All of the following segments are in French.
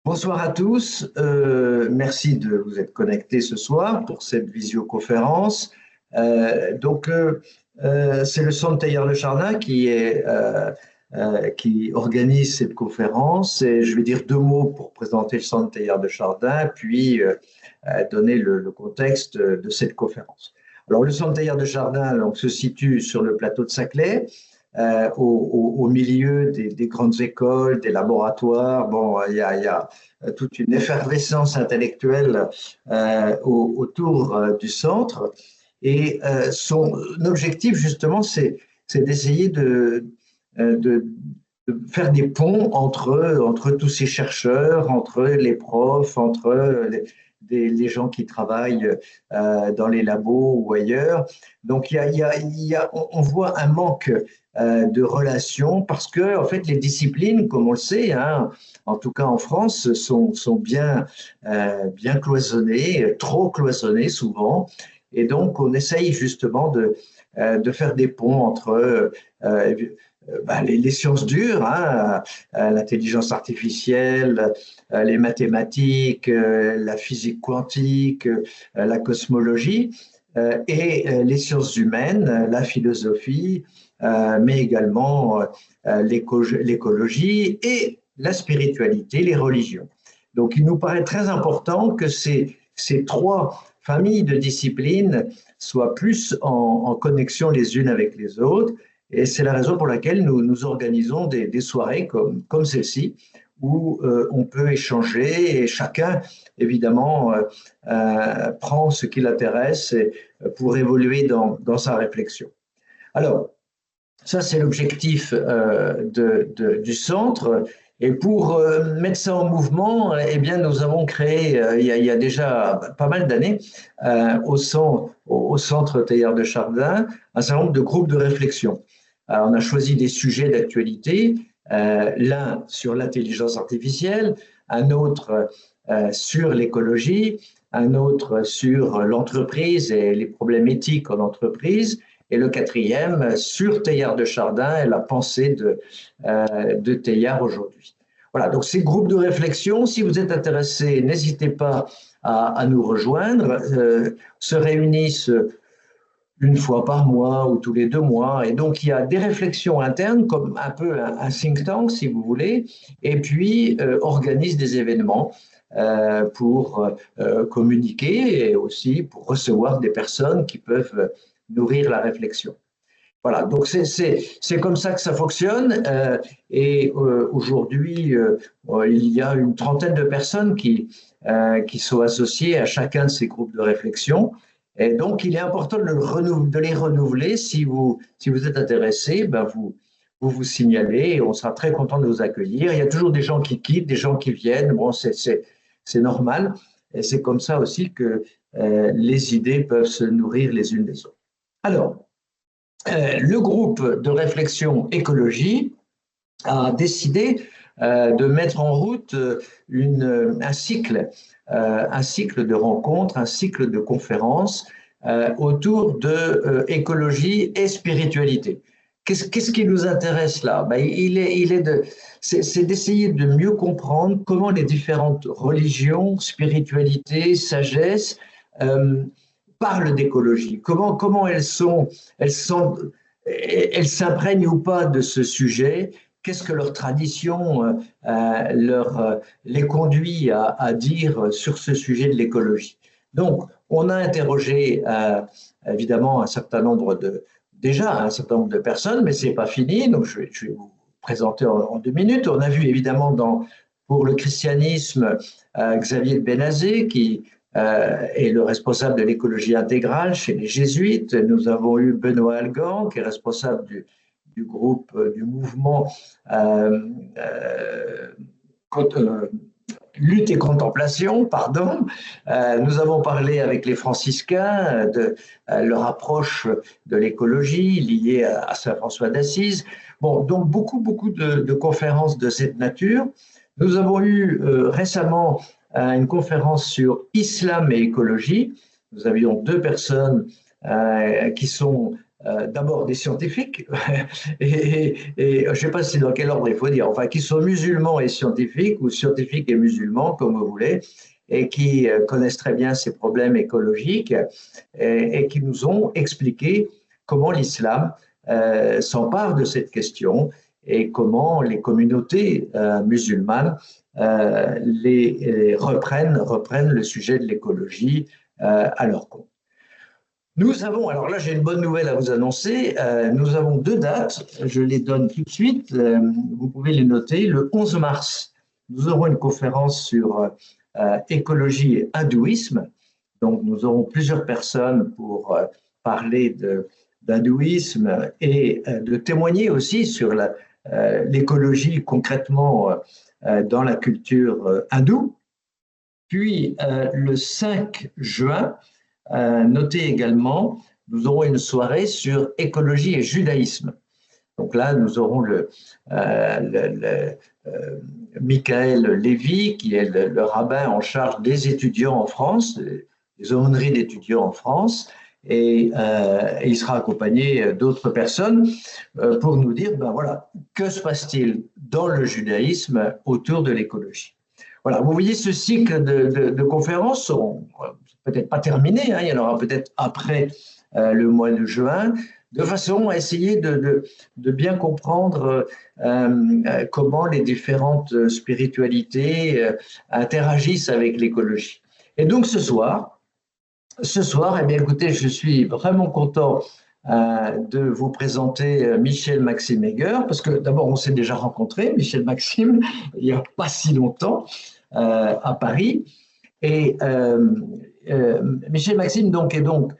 Bonsoir à tous. Merci de vous être connectés ce soir pour cette visioconférence. C'est le Centre Teilhard de Chardin qui organise cette conférence. Et je vais dire deux mots pour présenter le Centre Teilhard de Chardin, puis donner le contexte de cette conférence. Alors, le Centre Teilhard de Chardin donc, se situe sur le plateau de Saclay, au milieu des grandes écoles, des laboratoires. Bon, il y a toute une effervescence intellectuelle autour du centre. Et son objectif, justement, c'est d'essayer de faire des ponts entre tous ces chercheurs, entre les profs, entre les gens qui travaillent dans les labos ou ailleurs. Donc, on voit un manque de relations parce que, en fait, les disciplines, comme on le sait, hein, en tout cas en France, sont bien cloisonnées, trop cloisonnées souvent. Et donc, on essaye justement de faire des ponts entre les sciences dures, hein, l'intelligence artificielle, les mathématiques, la physique quantique, la cosmologie, et les sciences humaines, la philosophie, mais également l'écologie et la spiritualité, les religions. Donc, il nous paraît très important que ces trois familles de disciplines soient plus en connexion les unes avec les autres. Et c'est la raison pour laquelle nous organisons des soirées comme celle-ci, où on peut échanger et chacun, évidemment, prend ce qui l'intéresse pour évoluer dans sa réflexion. Alors, ça, c'est l'objectif du centre. Et pour mettre ça en mouvement, eh bien, nous avons créé, il y a déjà pas mal d'années, au centre Teilhard de Chardin, un certain nombre de groupes de réflexion. On a choisi des sujets d'actualité, l'un sur l'intelligence artificielle, un autre sur l'écologie, un autre sur l'entreprise et les problèmes éthiques en entreprise, et le quatrième sur Teilhard de Chardin et la pensée de Teilhard aujourd'hui. Voilà, donc ces groupes de réflexion, si vous êtes intéressés, n'hésitez pas à nous rejoindre, se réunissent une fois par mois ou tous les 2 mois. Et donc, il y a des réflexions internes, comme un peu un think tank, si vous voulez, et puis organise des événements pour communiquer et aussi pour recevoir des personnes qui peuvent nourrir la réflexion. Voilà, donc c'est comme ça que ça fonctionne. Et aujourd'hui, il y a une trentaine de personnes qui sont associées à chacun de ces groupes de réflexion. Et donc, il est important de les renouveler. Si vous êtes intéressé, ben vous signalez et on sera très content de vous accueillir. Il y a toujours des gens qui quittent, des gens qui viennent. Bon, c'est normal. Et c'est comme ça aussi que les idées peuvent se nourrir les unes des autres. Alors, le groupe de réflexion écologie a décidé de mettre en route un cycle de rencontres, un cycle de conférences autour de écologie et spiritualité. Qu'est-ce qui nous intéresse là? C'est d'essayer de mieux comprendre comment les différentes religions, spiritualité, sagesse parlent d'écologie. Comment elles s'imprègnent ou pas de ce sujet? Qu'est-ce que leur tradition les conduit à dire sur ce sujet de l'écologie? Donc, on a interrogé évidemment un certain nombre de personnes, mais ce n'est pas fini, donc je vais vous présenter en 2 minutes. On a vu évidemment pour le christianisme Xavier Benazet, qui est le responsable de l'écologie intégrale chez les jésuites. Nous avons eu Benoît Algan, qui est responsable du groupe, du mouvement Lutte et Contemplation, pardon. Nous avons parlé avec les franciscains de leur approche de l'écologie liée à Saint François d'Assise. Bon, donc beaucoup de conférences de cette nature. Nous avons eu récemment une conférence sur islam et écologie. Nous avions 2 personnes qui sont d'abord des scientifiques, et je ne sais pas si dans quel ordre il faut dire, enfin, qui sont musulmans et scientifiques, ou scientifiques et musulmans, comme vous voulez, et qui connaissent très bien ces problèmes écologiques, et qui nous ont expliqué comment l'islam s'empare de cette question et comment les communautés musulmanes reprennent le sujet de l'écologie à leur compte. Nous avons, alors là j'ai une bonne nouvelle à vous annoncer, nous avons 2 dates, je les donne tout de suite, vous pouvez les noter. Le 11 mars, nous aurons une conférence sur écologie et hindouisme, donc nous aurons plusieurs personnes pour parler d'hindouisme et de témoigner aussi sur l'écologie concrètement dans la culture hindoue. Puis le 5 juin, notez également, nous aurons une soirée sur écologie et judaïsme. Donc là, nous aurons Michael Lévy, qui est le rabbin en charge des étudiants en France, des aumôneries d'étudiants en France, et il sera accompagné d'autres personnes pour nous dire, ben voilà, que se passe-t-il dans le judaïsme autour de l'écologie. Voilà, vous voyez, ce cycle de conférences seront peut-être pas terminés, hein, il y en aura peut-être après le mois de juin, de façon à essayer de bien comprendre comment les différentes spiritualités interagissent avec l'écologie. Et donc ce soir, eh bien, écoutez, je suis vraiment content de vous présenter Michel Maxime Heger, parce que d'abord on s'est déjà rencontré, Michel Maxime, il n'y a pas si longtemps à Paris. Et Michel Maxime est donc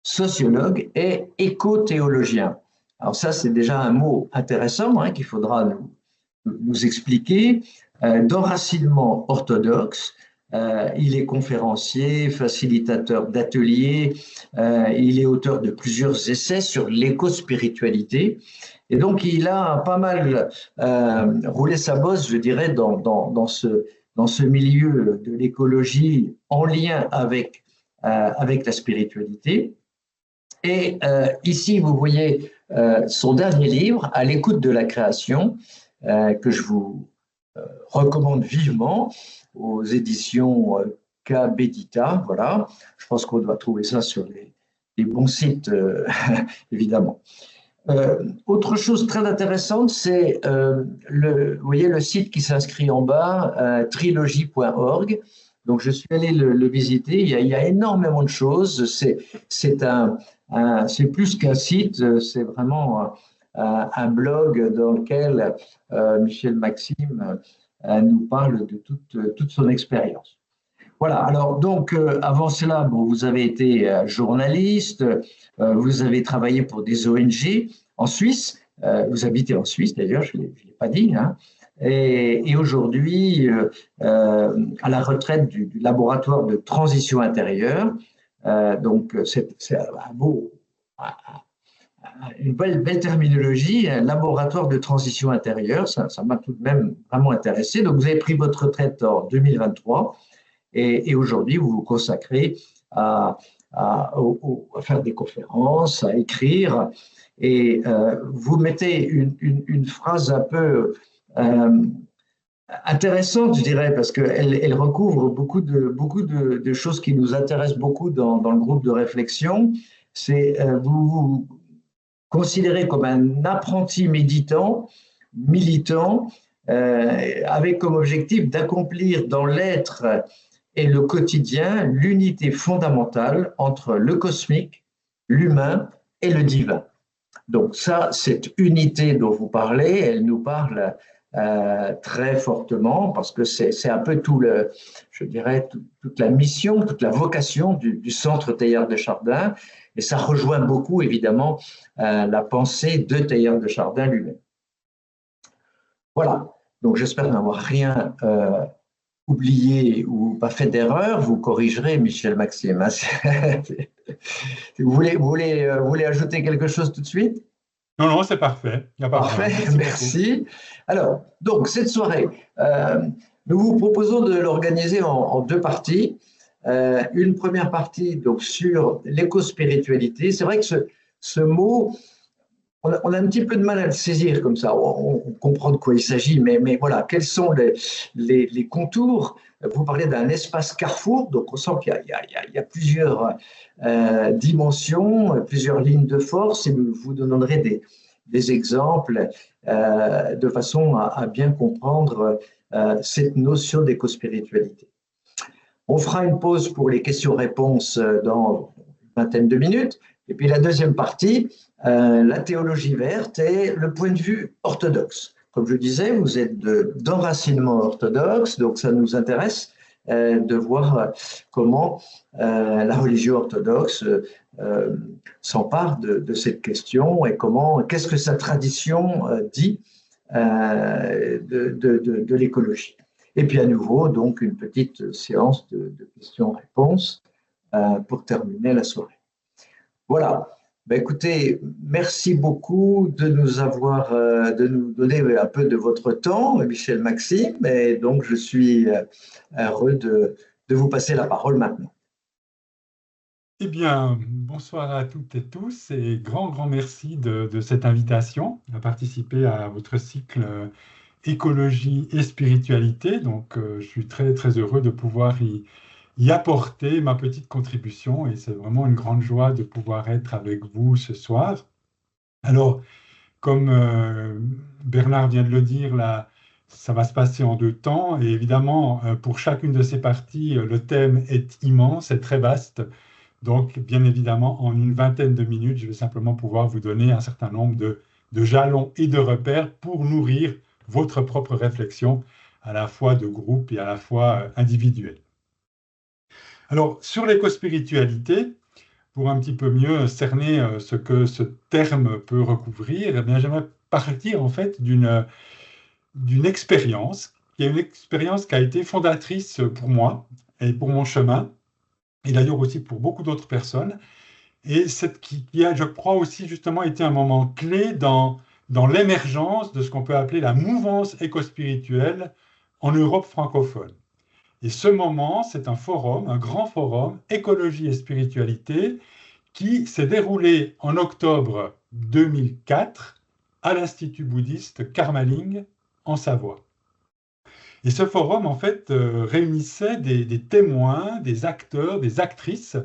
sociologue et éco-théologien. Alors ça, c'est déjà un mot intéressant hein, qu'il faudra nous expliquer. D'enracinement orthodoxe, il est conférencier, facilitateur d'ateliers, il est auteur de plusieurs essais sur l'éco-spiritualité. Et donc, il a pas mal roulé sa bosse, je dirais, dans ce milieu de l'écologie en lien avec la spiritualité. Et ici, vous voyez son dernier livre, À l'écoute de la création, que je vous recommande vivement aux éditions K-Bédita. Voilà, je pense qu'on doit trouver ça sur les bons sites, évidemment. Autre chose très intéressante, c'est vous voyez le site qui s'inscrit en bas, trilogie.org. Donc, je suis allé le visiter. Il y a énormément de choses. C'est plus qu'un site, c'est vraiment un blog dans lequel Michel Maxime nous parle de toute son expérience. Voilà, alors donc avant cela, bon, vous avez été journaliste, vous avez travaillé pour des ONG en Suisse, vous habitez en Suisse d'ailleurs, je ne l'ai pas dit, hein, et aujourd'hui à la retraite du laboratoire de transition intérieure, donc c'est une belle terminologie, un laboratoire de transition intérieure, ça m'a tout de même vraiment intéressé. Donc vous avez pris votre retraite en 2023. Et aujourd'hui, vous vous consacrez à faire des conférences, à écrire, et vous mettez une phrase un peu intéressante, je dirais, parce qu'elle recouvre beaucoup de choses qui nous intéressent beaucoup dans le groupe de réflexion. C'est vous vous considérez comme un apprenti militant, avec comme objectif d'accomplir dans l'être et le quotidien l'unité fondamentale entre le cosmique, l'humain et le divin. Donc ça, cette unité dont vous parlez, elle nous parle très fortement parce que c'est un peu je dirais, toute la mission, toute la vocation du Centre Teilhard de Chardin, et ça rejoint beaucoup évidemment la pensée de Teilhard de Chardin lui-même. Voilà, donc j'espère n'avoir rien oublié ou pas fait d'erreur, vous corrigerez, Michel Maxime. Vous voulez ajouter quelque chose tout de suite? Non, c'est parfait. Il n'y a pas de Parfait, problème. merci. Alors, donc, cette soirée, nous vous proposons de l'organiser en 2 parties. Une première partie donc, sur l'éco-spiritualité. C'est vrai que ce mot, on a un petit peu de mal à le saisir comme ça. On comprend de quoi il s'agit, mais voilà, quels sont les contours? Vous parlez d'un espace carrefour, donc on sent qu'il y a plusieurs dimensions, plusieurs lignes de force, et vous donnerez des exemples de façon à bien comprendre cette notion d'éco-spiritualité. On fera une pause pour les questions-réponses dans une vingtaine de minutes. Et puis la deuxième partie, la théologie verte et le point de vue orthodoxe. Comme je disais, vous êtes d'enracinement orthodoxe, donc ça nous intéresse de voir comment la religion orthodoxe s'empare de cette question et qu'est-ce que sa tradition dit de l'écologie. Et puis à nouveau, donc, une petite séance de questions-réponses pour terminer la soirée. Voilà. Ben, écoutez, merci beaucoup de nous donner un peu de votre temps, Michel Maxime, et donc je suis heureux de vous passer la parole maintenant. Eh bien, bonsoir à toutes et tous et grand merci de cette invitation à participer à votre cycle écologie et spiritualité. Donc, je suis très heureux de pouvoir y apporter ma petite contribution et c'est vraiment une grande joie de pouvoir être avec vous ce soir. Alors, comme Bernard vient de le dire, là, ça va se passer en 2 temps et évidemment, pour chacune de ces parties, le thème est immense et très vaste. Donc, bien évidemment, en une vingtaine de minutes, je vais simplement pouvoir vous donner un certain nombre de jalons et de repères pour nourrir votre propre réflexion, à la fois de groupe et à la fois individuelle. Alors, sur l'éco-spiritualité, pour un petit peu mieux cerner ce que ce terme peut recouvrir, eh bien, j'aimerais partir en fait d'une expérience, qui est une expérience qui a été fondatrice pour moi et pour mon chemin, et d'ailleurs aussi pour beaucoup d'autres personnes, et qui a, je crois, aussi justement été un moment clé dans l'émergence de ce qu'on peut appeler la mouvance éco-spirituelle en Europe francophone. Et ce moment, c'est un forum, un grand forum, écologie et spiritualité, qui s'est déroulé en octobre 2004 à l'Institut bouddhiste Karmaling en Savoie. Et ce forum, en fait, réunissait des témoins, des acteurs, des actrices,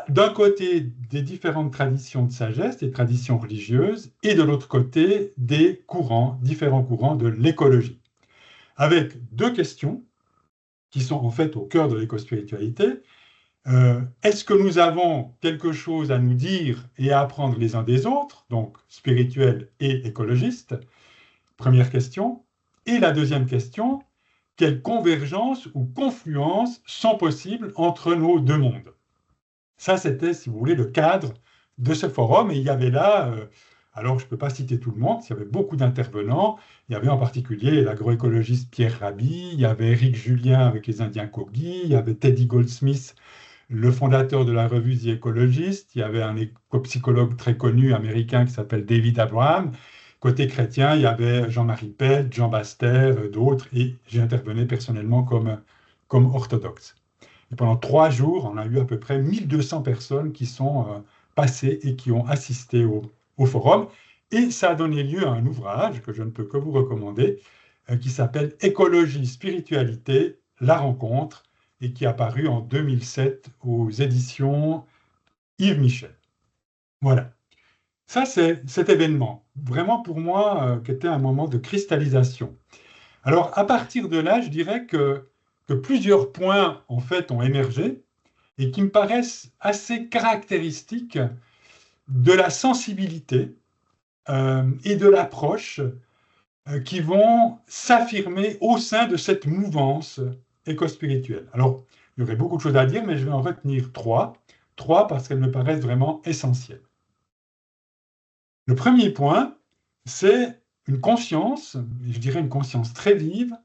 d'un côté des différentes traditions de sagesse, des traditions religieuses, et de l'autre côté des différents courants de l'écologie. Avec 2 questions qui sont en fait au cœur de l'éco-spiritualité. Est-ce que nous avons quelque chose à nous dire et à apprendre les uns des autres, donc spirituel et écologiste? Première question. Et la deuxième question, quelles convergences ou confluences sont possibles entre nos 2 mondes? Ça, c'était, si vous voulez, le cadre de ce forum. Et il y avait là, alors je ne peux pas citer tout le monde, il y avait beaucoup d'intervenants. Il y avait en particulier l'agroécologiste Pierre Rabhi, il y avait Éric Julien avec les Indiens Kogi, il y avait Teddy Goldsmith, le fondateur de la revue The Ecologist, il y avait un éco-psychologue très connu américain qui s'appelle David Abraham. Côté chrétien, il y avait Jean-Marie Pelt, Jean Baster, d'autres, et j'ai intervenu personnellement comme orthodoxe. Et pendant 3 jours, on a eu à peu près 1200 personnes qui sont passées et qui ont assisté au forum. Et ça a donné lieu à un ouvrage que je ne peux que vous recommander, qui s'appelle Écologie, spiritualité, la rencontre, et qui est apparu en 2007 aux éditions Yves Michel. Voilà. Ça, c'est cet événement, vraiment pour moi, qui était un moment de cristallisation. Alors, à partir de là, je dirais que plusieurs points, en fait, ont émergé et qui me paraissent assez caractéristiques de la sensibilité et de l'approche qui vont s'affirmer au sein de cette mouvance éco-spirituelle. Alors, il y aurait beaucoup de choses à dire, mais je vais en retenir 3 parce qu'elles me paraissent vraiment essentielles. Le premier point, c'est une conscience, je dirais une conscience très vive,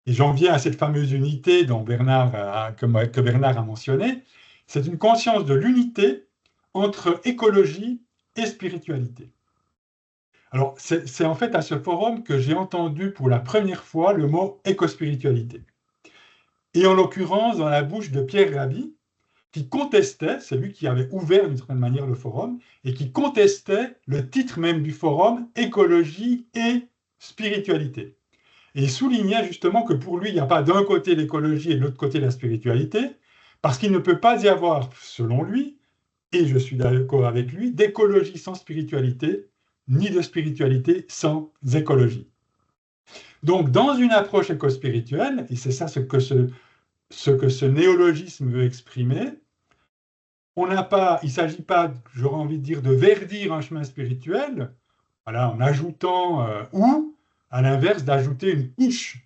et j'en viens à cette fameuse unité dont que Bernard a mentionné, c'est une conscience de l'unité entre écologie et spiritualité. Alors, c'est en fait à ce forum que j'ai entendu pour la première fois le mot éco-spiritualité. Et en l'occurrence, dans la bouche de Pierre Rabhi, qui contestait, c'est lui qui avait ouvert d'une certaine manière le forum, et qui contestait le titre même du forum, écologie et spiritualité. Et il soulignait justement que pour lui, il n'y a pas d'un côté l'écologie et de l'autre côté la spiritualité, parce qu'il ne peut pas y avoir, selon lui, et je suis d'accord avec lui, d'écologie sans spiritualité, ni de spiritualité sans écologie. Donc, dans une approche éco-spirituelle, et c'est ça ce que ce néologisme veut exprimer, il ne s'agit pas, j'aurais envie de dire, de verdir un chemin spirituel, voilà, en ajoutant, ou, à l'inverse, d'ajouter une couche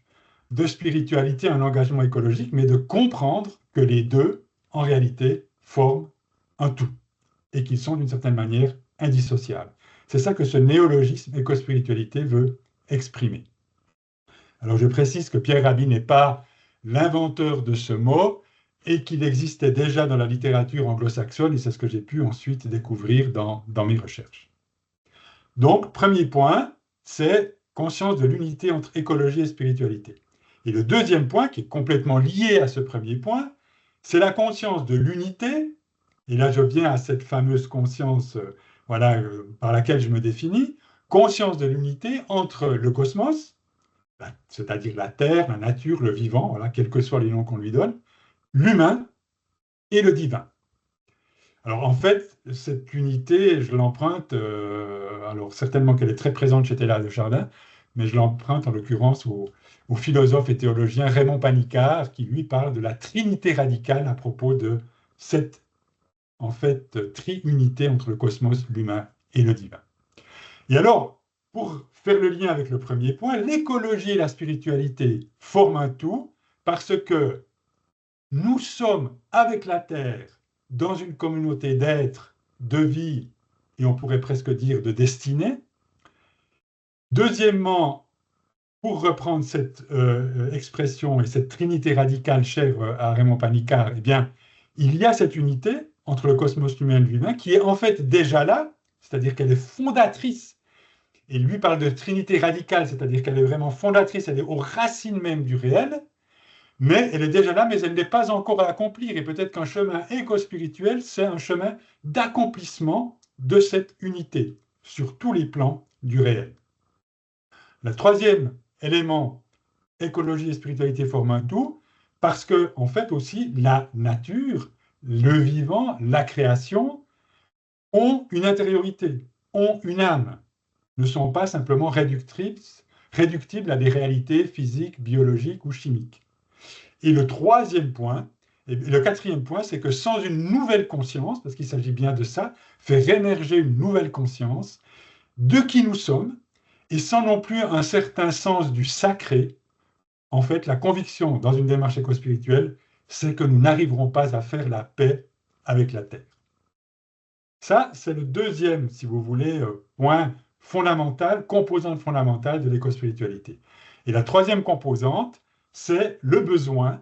de spiritualité à un engagement écologique, mais de comprendre que les deux, en réalité, forment un tout, et qu'ils sont d'une certaine manière indissociables. C'est ça que ce néologisme éco-spiritualité veut exprimer. Alors je précise que Pierre Rabhi n'est pas l'inventeur de ce mot, et qu'il existait déjà dans la littérature anglo-saxonne, et c'est ce que j'ai pu ensuite découvrir dans mes recherches. Donc, premier point, c'est conscience de l'unité entre écologie et spiritualité. Et le deuxième point, qui est complètement lié à ce premier point, c'est la conscience de l'unité, et là je viens à cette fameuse conscience par laquelle je me définis, conscience de l'unité entre le cosmos, c'est-à-dire la Terre, la nature, le vivant, voilà, quels que soient les noms qu'on lui donne, l'humain et le divin. Alors en fait, cette unité, je l'emprunte, alors certainement qu'elle est très présente chez Teilhard de Chardin, mais je l'emprunte en l'occurrence au philosophe et théologien Raymond Panicard, qui lui parle de la trinité radicale à propos de cette, en fait, triunité entre le cosmos, l'humain et le divin. Et alors, pour faire le lien avec le premier point, l'écologie et la spiritualité forment un tout, parce que nous sommes avec la Terre dans une communauté d'êtres, de vie, et on pourrait presque dire de destinée. Deuxièmement, pour reprendre cette expression et cette trinité radicale chère à Raymond Panicard, eh bien, il y a cette unité entre le cosmos, l'humain et le divin qui est en fait déjà là, c'est-à-dire qu'elle est fondatrice. Et lui parle de trinité radicale, c'est-à-dire qu'elle est vraiment fondatrice, elle est aux racines même du réel. Mais elle est déjà là, mais elle n'est pas encore à accomplir. Et peut-être qu'un chemin éco-spirituel, c'est un chemin d'accomplissement de cette unité sur tous les plans du réel. Le troisième élément, écologie et spiritualité forment un tout, parce que, en fait, aussi, la nature, le vivant, la création, ont une intériorité, ont une âme, ne sont pas simplement réductibles à des réalités physiques, biologiques ou chimiques. Et le troisième point, et le quatrième point, c'est que sans une nouvelle conscience, parce qu'il s'agit bien de ça, faire émerger une nouvelle conscience de qui nous sommes, et sans non plus un certain sens du sacré, en fait, la conviction dans une démarche éco-spirituelle, c'est que nous n'arriverons pas à faire la paix avec la Terre. Ça, c'est le deuxième, si vous voulez, point fondamental, composante fondamentale de l'éco-spiritualité. Et la troisième composante, c'est le besoin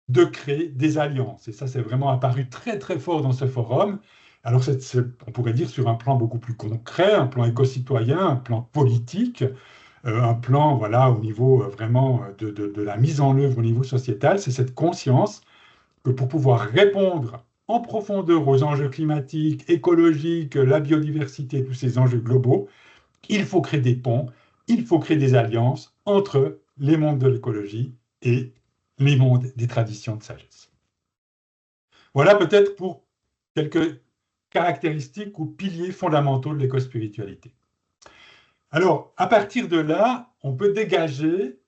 de créer des alliances. Et ça, c'est vraiment apparu très, très fort dans ce forum. Alors, on pourrait dire sur un plan beaucoup plus concret, un plan éco-citoyen, un plan politique, un plan au niveau vraiment de la mise en œuvre au niveau sociétal. C'est cette conscience que pour pouvoir répondre en profondeur aux enjeux climatiques, écologiques, la biodiversité, tous ces enjeux globaux, il faut créer des ponts, il faut créer des alliances entre les mondes de l'écologie et les mondes des traditions de sagesse. Voilà peut-être pour quelques caractéristiques ou piliers fondamentaux de l'éco-spiritualité. Alors, à partir de là, on peut dégager,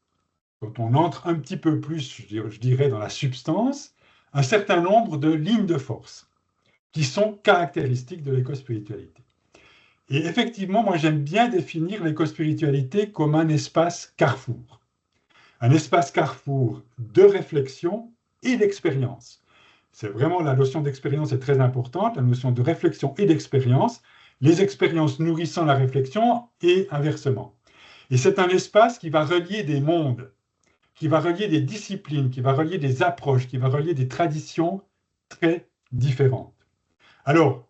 quand on entre un petit peu plus, je dirais, dans la substance, un certain nombre de lignes de force qui sont caractéristiques de l'éco-spiritualité. Et effectivement, moi j'aime bien définir l'éco-spiritualité comme un espace carrefour. Un espace carrefour de réflexion et d'expérience. C'est vraiment la notion d'expérience est très importante, la notion de réflexion et d'expérience, les expériences nourrissant la réflexion et inversement. Et c'est un espace qui va relier des mondes, qui va relier des disciplines, qui va relier des approches, qui va relier des traditions très différentes. Alors,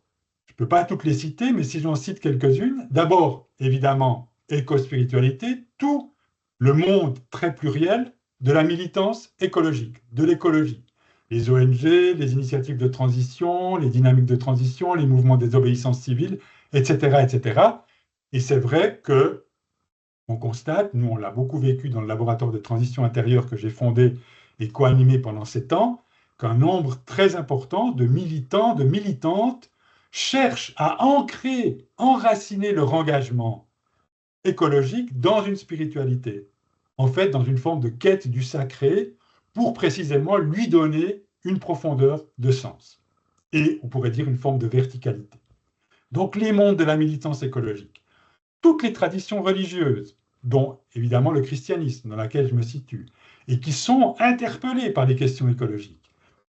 je ne peux pas toutes les citer, mais si j'en cite quelques-unes, d'abord, évidemment, éco-spiritualité, tout le monde très pluriel de la militance écologique, de l'écologie. les ONG, les initiatives de transition, les dynamiques de transition, les mouvements des obéissances civiles, etc., etc. Et c'est vrai que on constate, nous on l'a beaucoup vécu dans le laboratoire de transition intérieure que j'ai fondé et co-animé pendant 7 ans, qu'un nombre très important de militants, de militantes cherchent à ancrer, enraciner leur engagement écologique dans une spiritualité, en fait dans une forme de quête du sacré pour précisément lui donner une profondeur de sens et on pourrait dire une forme de verticalité. Donc les mondes de la militance écologique, toutes les traditions religieuses, dont évidemment le christianisme dans lequel je me situe, et qui sont interpellées par les questions écologiques,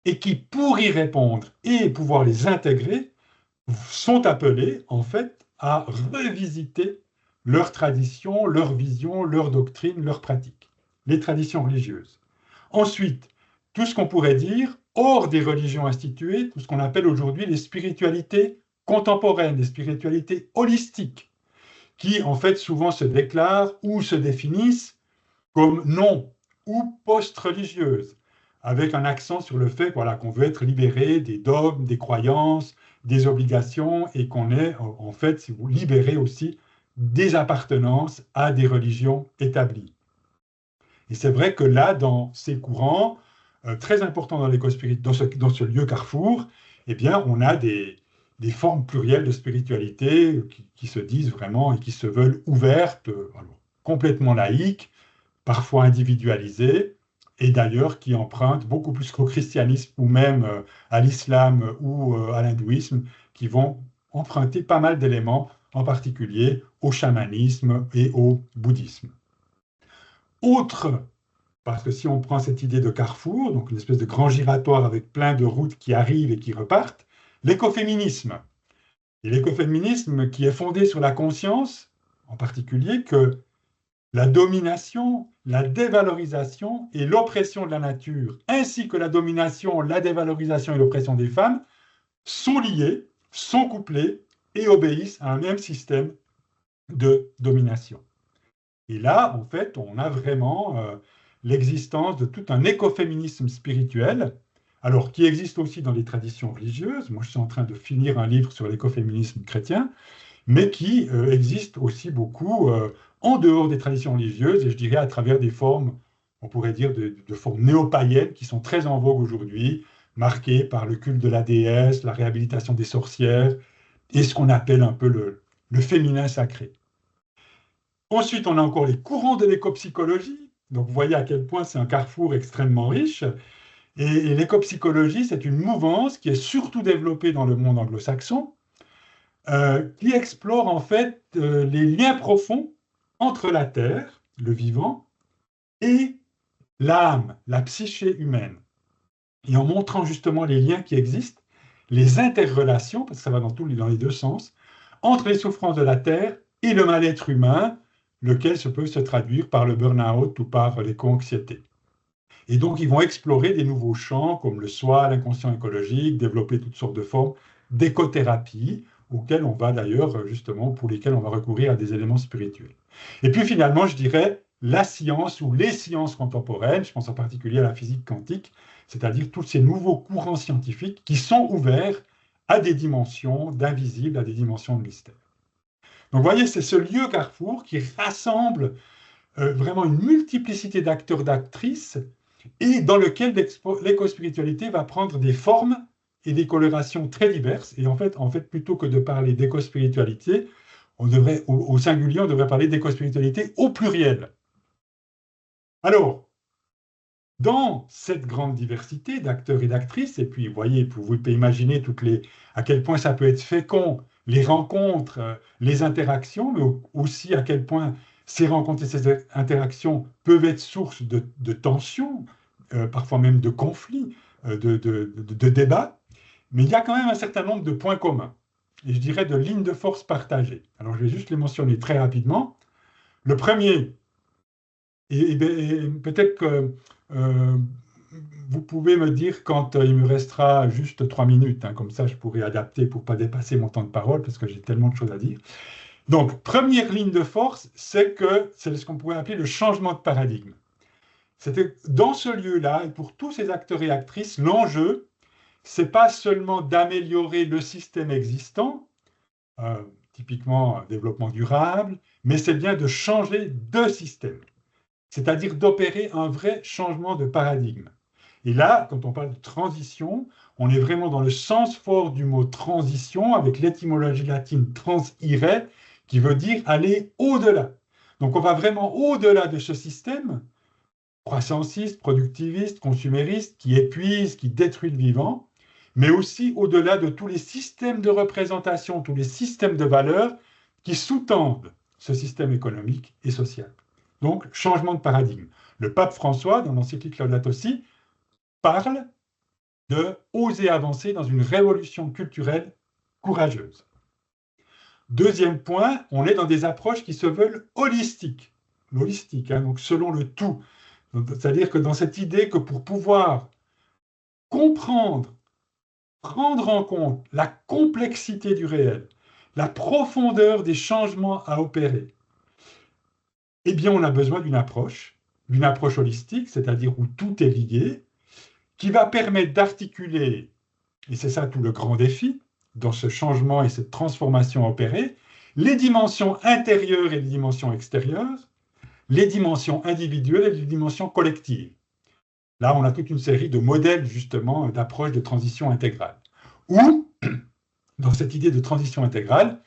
et qui, pour y répondre et pouvoir les intégrer, sont appelés en fait à revisiter leurs traditions, leurs visions, leurs doctrines, leurs pratiques, les traditions religieuses. Ensuite, tout ce qu'on pourrait dire, hors des religions instituées, tout ce qu'on appelle aujourd'hui les spiritualités contemporaines, les spiritualités holistiques, qui en fait souvent se déclarent ou se définissent comme non ou post-religieuses, avec un accent sur le fait voilà, qu'on veut être libéré des dogmes, des croyances, des obligations, et qu'on est en fait, si vous libéré aussi des appartenances à des religions établies. Et c'est vrai que là, dans ces courants, très importants dans l'éco-spirit, dans ce lieu carrefour, eh bien, on a des formes plurielles de spiritualité qui se disent vraiment et qui se veulent ouvertes, alors, complètement laïques, parfois individualisées, et d'ailleurs qui empruntent beaucoup plus qu'au christianisme ou même à l'islam ou à l'hindouisme, qui vont emprunter pas mal d'éléments, en particulier au chamanisme et au bouddhisme. Autre, parce que si on prend cette idée de carrefour, donc une espèce de grand giratoire avec plein de routes qui arrivent et qui repartent, l'écoféminisme. Et l'écoféminisme qui est fondé sur la conscience, en particulier, que la domination, la dévalorisation et l'oppression de la nature, ainsi que la domination, la dévalorisation et l'oppression des femmes, sont liées, sont couplées et obéissent à un même système de domination. Et là, en fait, on a vraiment l'existence de tout un écoféminisme spirituel, alors qui existe aussi dans les traditions religieuses. Moi, je suis en train de finir un livre sur l'écoféminisme chrétien, mais qui existe aussi beaucoup en dehors des traditions religieuses, et je dirais à travers des formes, on pourrait dire, de formes néo-païennes qui sont très en vogue aujourd'hui, marquées par le culte de la déesse, la réhabilitation des sorcières, et ce qu'on appelle un peu le féminin sacré. Ensuite, on a encore les courants de l'écopsychologie. Donc, vous voyez à quel point c'est un carrefour extrêmement riche. Et l'écopsychologie, c'est une mouvance qui est surtout développée dans le monde anglo-saxon, qui explore en fait les liens profonds entre la Terre, le vivant, et l'âme, la psyché humaine. Et en montrant justement les liens qui existent, les interrelations, parce que ça va dans les deux sens, entre les souffrances de la Terre et le mal-être humain, lequel peut se traduire par le burn-out ou par l'éco-anxiété. Et donc, ils vont explorer des nouveaux champs comme le soi, l'inconscient écologique, développer toutes sortes de formes d'écothérapie, auxquelles on va d'ailleurs, justement, pour lesquelles on va recourir à des éléments spirituels. Et puis finalement, je dirais la science ou les sciences contemporaines, je pense en particulier à la physique quantique, c'est-à-dire tous ces nouveaux courants scientifiques qui sont ouverts à des dimensions d'invisible, à des dimensions de mystère. Donc vous voyez, c'est ce lieu carrefour qui rassemble vraiment une multiplicité d'acteurs, d'actrices, et dans lequel l'éco-spiritualité va prendre des formes et des colorations très diverses. Et en fait plutôt que de parler d'éco-spiritualité, au singulier, on devrait parler d'éco-spiritualité au pluriel. Alors, dans cette grande diversité d'acteurs et d'actrices, et puis vous voyez, vous pouvez imaginer à quel point ça peut être fécond, les rencontres, les interactions, mais aussi à quel point ces rencontres et ces interactions peuvent être source de tensions, parfois même de conflits, de débats, mais il y a quand même un certain nombre de points communs, et je dirais de lignes de force partagées. Alors je vais juste les mentionner très rapidement. Le premier, et peut-être que vous pouvez me dire quand il me restera juste 3 minutes, hein, comme ça je pourrai adapter pour ne pas dépasser mon temps de parole, parce que j'ai tellement de choses à dire. Donc, première ligne de force, c'est ce qu'on pourrait appeler le changement de paradigme. C'était dans ce lieu-là, et pour tous ces acteurs et actrices, l'enjeu, c'est pas seulement d'améliorer le système existant, typiquement développement durable, mais c'est bien de changer de système, c'est-à-dire d'opérer un vrai changement de paradigme. Et là, quand on parle de transition, on est vraiment dans le sens fort du mot transition, avec l'étymologie latine transire, qui veut dire aller au-delà. Donc on va vraiment au-delà de ce système croissanciste, productiviste, consumériste, qui épuise, qui détruit le vivant, mais aussi au-delà de tous les systèmes de représentation, tous les systèmes de valeurs qui sous-tendent ce système économique et social. Donc, changement de paradigme. Le pape François, dans l'encyclique Laudato Si, parle de oser avancer dans une révolution culturelle courageuse. Deuxième point, on est dans des approches qui se veulent holistiques. L'holistique, donc selon le tout. C'est-à-dire que dans cette idée que pour pouvoir comprendre, prendre en compte la complexité du réel, la profondeur des changements à opérer, eh bien on a besoin d'une approche holistique, c'est-à-dire où tout est lié, qui va permettre d'articuler, et c'est ça tout le grand défi, dans ce changement et cette transformation à opérer, les dimensions intérieures et les dimensions extérieures, les dimensions individuelles et les dimensions collectives. Là, on a toute une série de modèles, justement, d'approches de transition intégrale. Ou, dans cette idée de transition intégrale,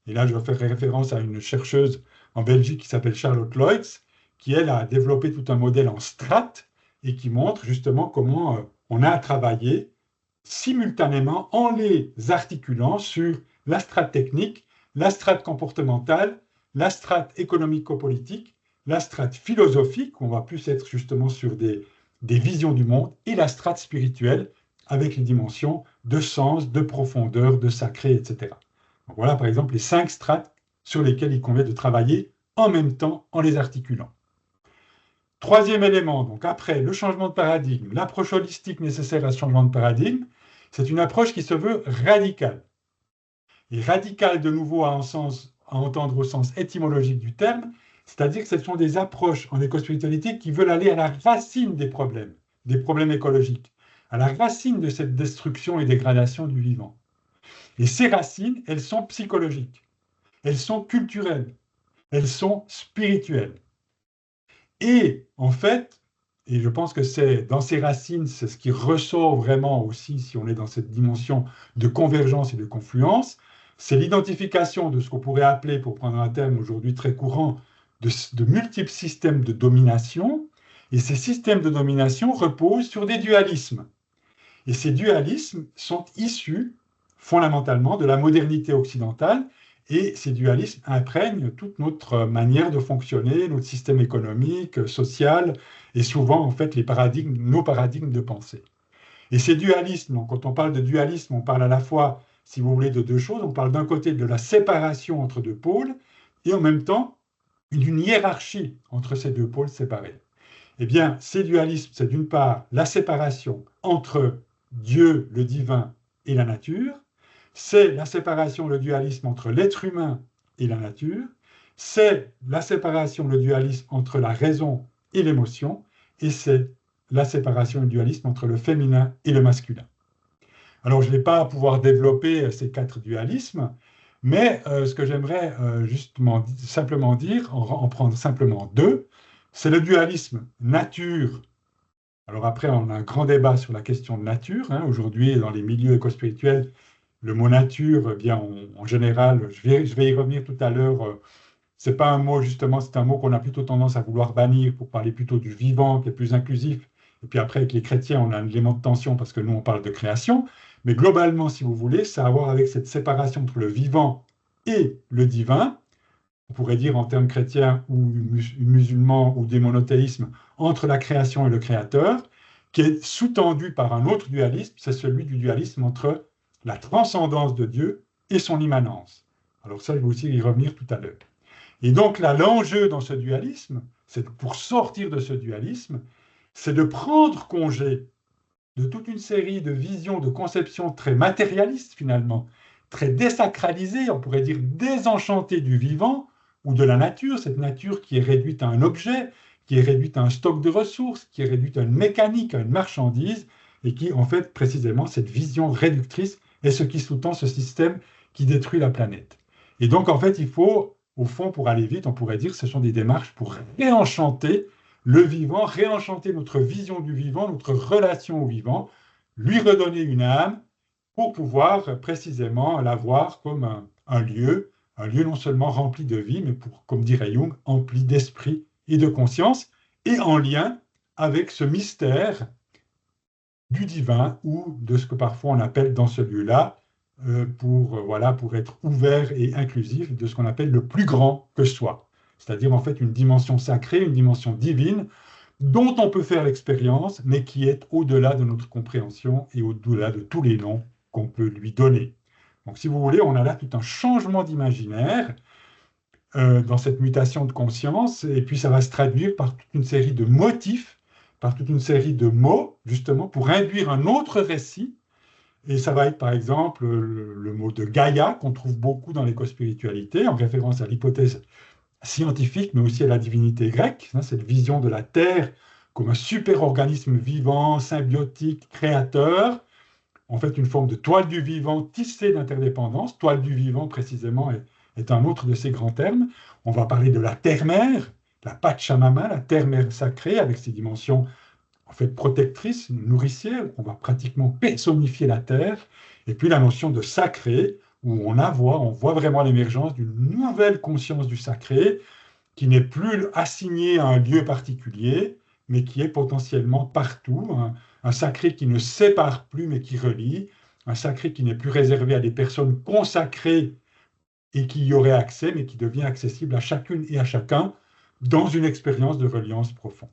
et là, je vais faire référence à une chercheuse en Belgique qui s'appelle Charlotte Loix, qui, elle, a développé tout un modèle en strates et qui montre justement comment on a à travailler simultanément en les articulant sur la strate technique, la strate comportementale, la strate économico-politique, la strate philosophique, où on va plus être justement sur des visions du monde, et la strate spirituelle, avec les dimensions de sens, de profondeur, de sacré, etc. Donc voilà, par exemple, les 5 strates sur lesquelles il convient de travailler en même temps en les articulant. Troisième élément, donc après le changement de paradigme, l'approche holistique nécessaire à ce changement de paradigme, c'est une approche qui se veut radicale. Et radicale, de nouveau, à entendre au sens étymologique du terme, c'est-à-dire que ce sont des approches en écospiritualité qui veulent aller à la racine des problèmes écologiques, à la racine de cette destruction et dégradation du vivant. Et ces racines, elles sont psychologiques, elles sont culturelles, elles sont spirituelles. Et en fait, et je pense que c'est dans ces racines, c'est ce qui ressort vraiment aussi si on est dans cette dimension de convergence et de confluence, c'est l'identification de ce qu'on pourrait appeler, pour prendre un terme aujourd'hui très courant, de multiples systèmes de domination. Et ces systèmes de domination reposent sur des dualismes. Et ces dualismes sont issus fondamentalement de la modernité occidentale. Et ces dualismes imprègnent toute notre manière de fonctionner, notre système économique, social, et souvent, en fait, nos paradigmes de pensée. Et ces dualismes, donc, quand on parle de dualisme, on parle à la fois, si vous voulez, de deux choses. On parle d'un côté de la séparation entre deux pôles, et en même temps, d'une hiérarchie entre ces deux pôles séparés. Eh bien, ces dualismes, c'est d'une part la séparation entre Dieu, le divin, et la nature, c'est la séparation, le dualisme entre l'être humain et la nature, c'est la séparation, le dualisme entre la raison et l'émotion, et c'est la séparation et le dualisme entre le féminin et le masculin. Alors, je n'ai pas à pouvoir développer ces 4 dualismes, mais ce que j'aimerais justement simplement dire, en prendre simplement 2, c'est le dualisme nature. Alors après, on a un grand débat sur la question de nature. Aujourd'hui, dans les milieux éco-spirituels, le mot nature, eh bien, en général, je vais y revenir tout à l'heure, c'est pas un mot, justement, c'est un mot qu'on a plutôt tendance à vouloir bannir pour parler plutôt du vivant, qui est plus inclusif. Et puis après, avec les chrétiens, on a un élément de tension parce que nous, on parle de création. Mais globalement, si vous voulez, ça a à voir avec cette séparation entre le vivant et le divin. On pourrait dire en termes chrétiens ou musulmans ou des monothéismes, entre la création et le créateur, qui est sous-tendu par un autre dualisme, c'est celui du dualisme entre la transcendance de Dieu et son immanence. Alors ça, je vais aussi y revenir tout à l'heure. Et donc là, l'enjeu dans ce dualisme, c'est pour sortir de ce dualisme, c'est de prendre congé de toute une série de visions, de conceptions très matérialistes finalement, très désacralisées, on pourrait dire désenchantées du vivant ou de la nature, cette nature qui est réduite à un objet, qui est réduite à un stock de ressources, qui est réduite à une mécanique, à une marchandise, et qui, en fait, précisément, cette vision réductrice est ce qui sous-tend ce système qui détruit la planète. Et donc, en fait, il faut, au fond, pour aller vite, on pourrait dire que ce sont des démarches pour réenchanter le vivant, réenchanter notre vision du vivant, notre relation au vivant, lui redonner une âme pour pouvoir précisément l'avoir comme un lieu non seulement rempli de vie, mais pour, comme dirait Jung, empli d'esprit et de conscience, et en lien avec ce mystère du divin ou de ce que parfois on appelle dans ce lieu-là, pour être ouvert et inclusif, de ce qu'on appelle le plus grand que soi. C'est-à-dire en fait une dimension sacrée, une dimension divine, dont on peut faire l'expérience, mais qui est au-delà de notre compréhension et au-delà de tous les noms qu'on peut lui donner. Donc si vous voulez, on a là tout un changement d'imaginaire dans cette mutation de conscience, et puis ça va se traduire par toute une série de motifs, par toute une série de mots, justement, pour induire un autre récit. Et ça va être, par exemple, le mot de Gaïa, qu'on trouve beaucoup dans l'écospiritualité, en référence à l'hypothèse scientifique, mais aussi à la divinité grecque, hein, cette vision de la Terre comme un super-organisme vivant, symbiotique, créateur, en fait une forme de toile du vivant tissée d'interdépendance. Toile du vivant, précisément, est un autre de ces grands termes. On va parler de la terre-mère, la Pachamama, la terre-mère sacrée, avec ses dimensions en fait protectrices, nourricières. On va pratiquement personnifier la terre. Et puis la notion de sacré, où on voit vraiment l'émergence d'une nouvelle conscience du sacré, qui n'est plus assignée à un lieu particulier, mais qui est potentiellement partout, un sacré qui ne sépare plus, mais qui relie, un sacré qui n'est plus réservé à des personnes consacrées et qui y auraient accès, mais qui devient accessible à chacune et à chacun dans une expérience de reliance profonde.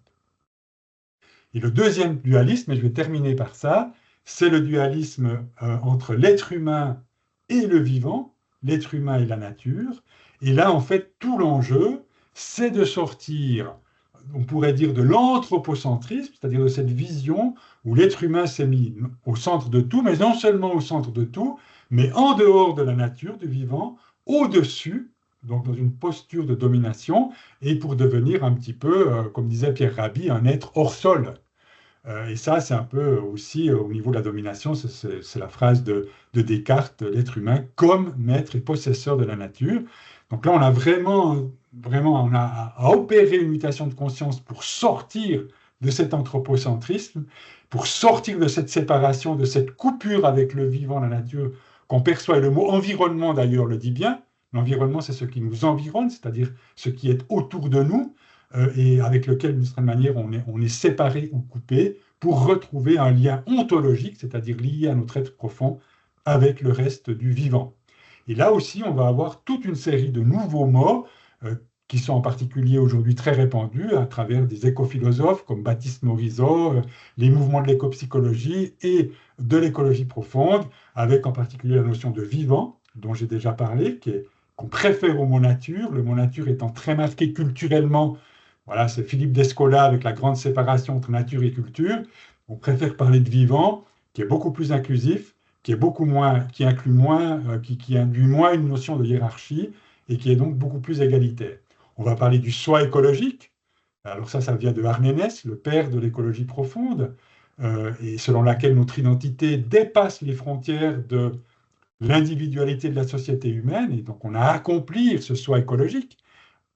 Et le deuxième dualisme, et je vais terminer par ça, c'est le dualisme entre l'être humain et le vivant, l'être humain et la nature. Et là, en fait, tout l'enjeu, c'est de sortir, on pourrait dire, de l'anthropocentrisme, c'est-à-dire de cette vision où l'être humain s'est mis au centre de tout, mais non seulement au centre de tout, mais en dehors de la nature, du vivant, au-dessus, donc dans une posture de domination, et pour devenir un petit peu, comme disait Pierre Rabhi, un être hors sol. Et ça, c'est un peu aussi au niveau de la domination, c'est la phrase de Descartes, l'être humain comme maître et possesseur de la nature. Donc là, on a vraiment on a à opérer une mutation de conscience pour sortir de cet anthropocentrisme, pour sortir de cette séparation, de cette coupure avec le vivant, la nature, qu'on perçoit. Et le mot environnement, d'ailleurs, le dit bien. L'environnement, c'est ce qui nous environne, c'est-à-dire ce qui est autour de nous, et avec lequel, d'une certaine manière, on est séparé ou coupé pour retrouver un lien ontologique, c'est-à-dire lié à notre être profond, avec le reste du vivant. Et là aussi, on va avoir toute une série de nouveaux mots qui sont en particulier aujourd'hui très répandus à travers des écophilosophes comme Baptiste Morisot, les mouvements de l'écopsychologie et de l'écologie profonde, avec en particulier la notion de vivant, dont j'ai déjà parlé, qu'on préfère au mot nature, le mot nature étant très marqué culturellement. Voilà, c'est Philippe Descola avec la grande séparation entre nature et culture. On préfère parler de vivant, qui est beaucoup plus inclusif, qui inclut moins, qui induit moins une notion de hiérarchie et qui est donc beaucoup plus égalitaire. On va parler du soi écologique. Alors ça vient de Arménès, le père de l'écologie profonde, et selon laquelle notre identité dépasse les frontières de l'individualité de la société humaine, et donc on a à accomplir ce soi écologique,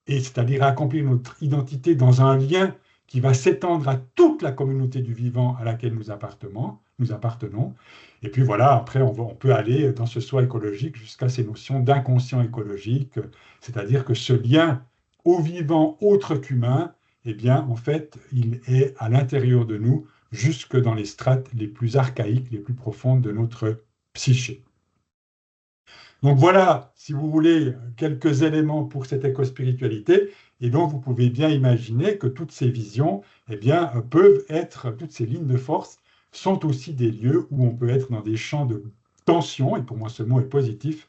et c'est-à-dire à accomplir notre identité dans un lien qui va s'étendre à toute la communauté du vivant à laquelle nous appartenons. Et puis voilà, après, on peut aller dans ce soi écologique jusqu'à ces notions d'inconscient écologique, c'est-à-dire que ce lien au vivant autre qu'humain, eh bien, en fait, il est à l'intérieur de nous, jusque dans les strates les plus archaïques, les plus profondes de notre psyché. Donc voilà, si vous voulez, quelques éléments pour cette écospiritualité. Et donc, vous pouvez bien imaginer que toutes ces visions, eh bien, peuvent être, toutes ces lignes de force, sont aussi des lieux où on peut être dans des champs de tension, et pour moi ce mot est positif,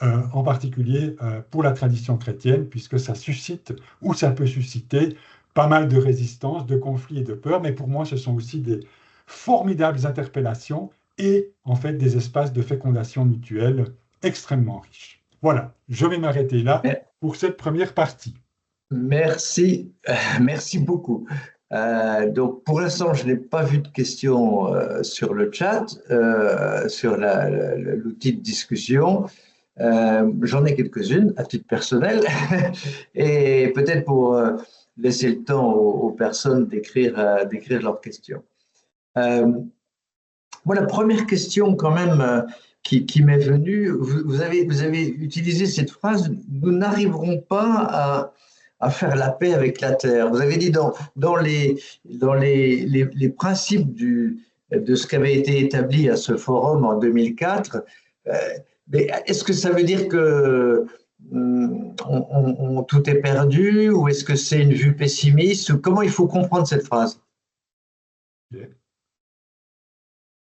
en particulier pour la tradition chrétienne, puisque ça suscite, ou ça peut susciter, pas mal de résistance, de conflits et de peurs, mais pour moi ce sont aussi des formidables interpellations et en fait des espaces de fécondation mutuelle extrêmement riches. Voilà, je vais m'arrêter là pour cette première partie. Merci, merci beaucoup. Donc, pour l'instant, je n'ai pas vu de questions sur le chat, sur l'outil de discussion. J'en ai quelques-unes à titre personnel et peut-être pour laisser le temps aux personnes d'écrire leurs questions. Moi, la première question quand même qui m'est venue, vous avez utilisé cette phrase, nous n'arriverons pas à faire la paix avec la terre. Vous avez dit dans les principes de ce qui avait été établi à ce forum en 2004, mais est-ce que ça veut dire que tout est perdu ou est-ce que c'est une vue pessimiste? Comment il faut comprendre cette phrase? Ok.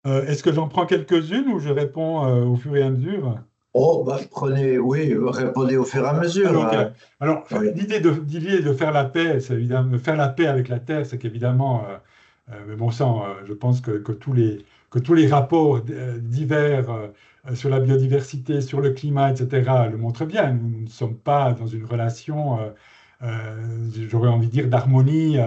Est-ce que j'en prends quelques-unes ou je réponds au fur et à mesure? Oh, bah, prenez, oui, répondez au fur et à mesure. Alors, ok. Alors, Oui. l'idée de faire la paix, c'est évidemment faire la paix avec la terre, c'est qu'évidemment, mais bon sang, je pense que tous les rapports divers sur la biodiversité, sur le climat, etc., le montrent bien. Nous ne sommes pas dans une relation, j'aurais envie de dire, d'harmonie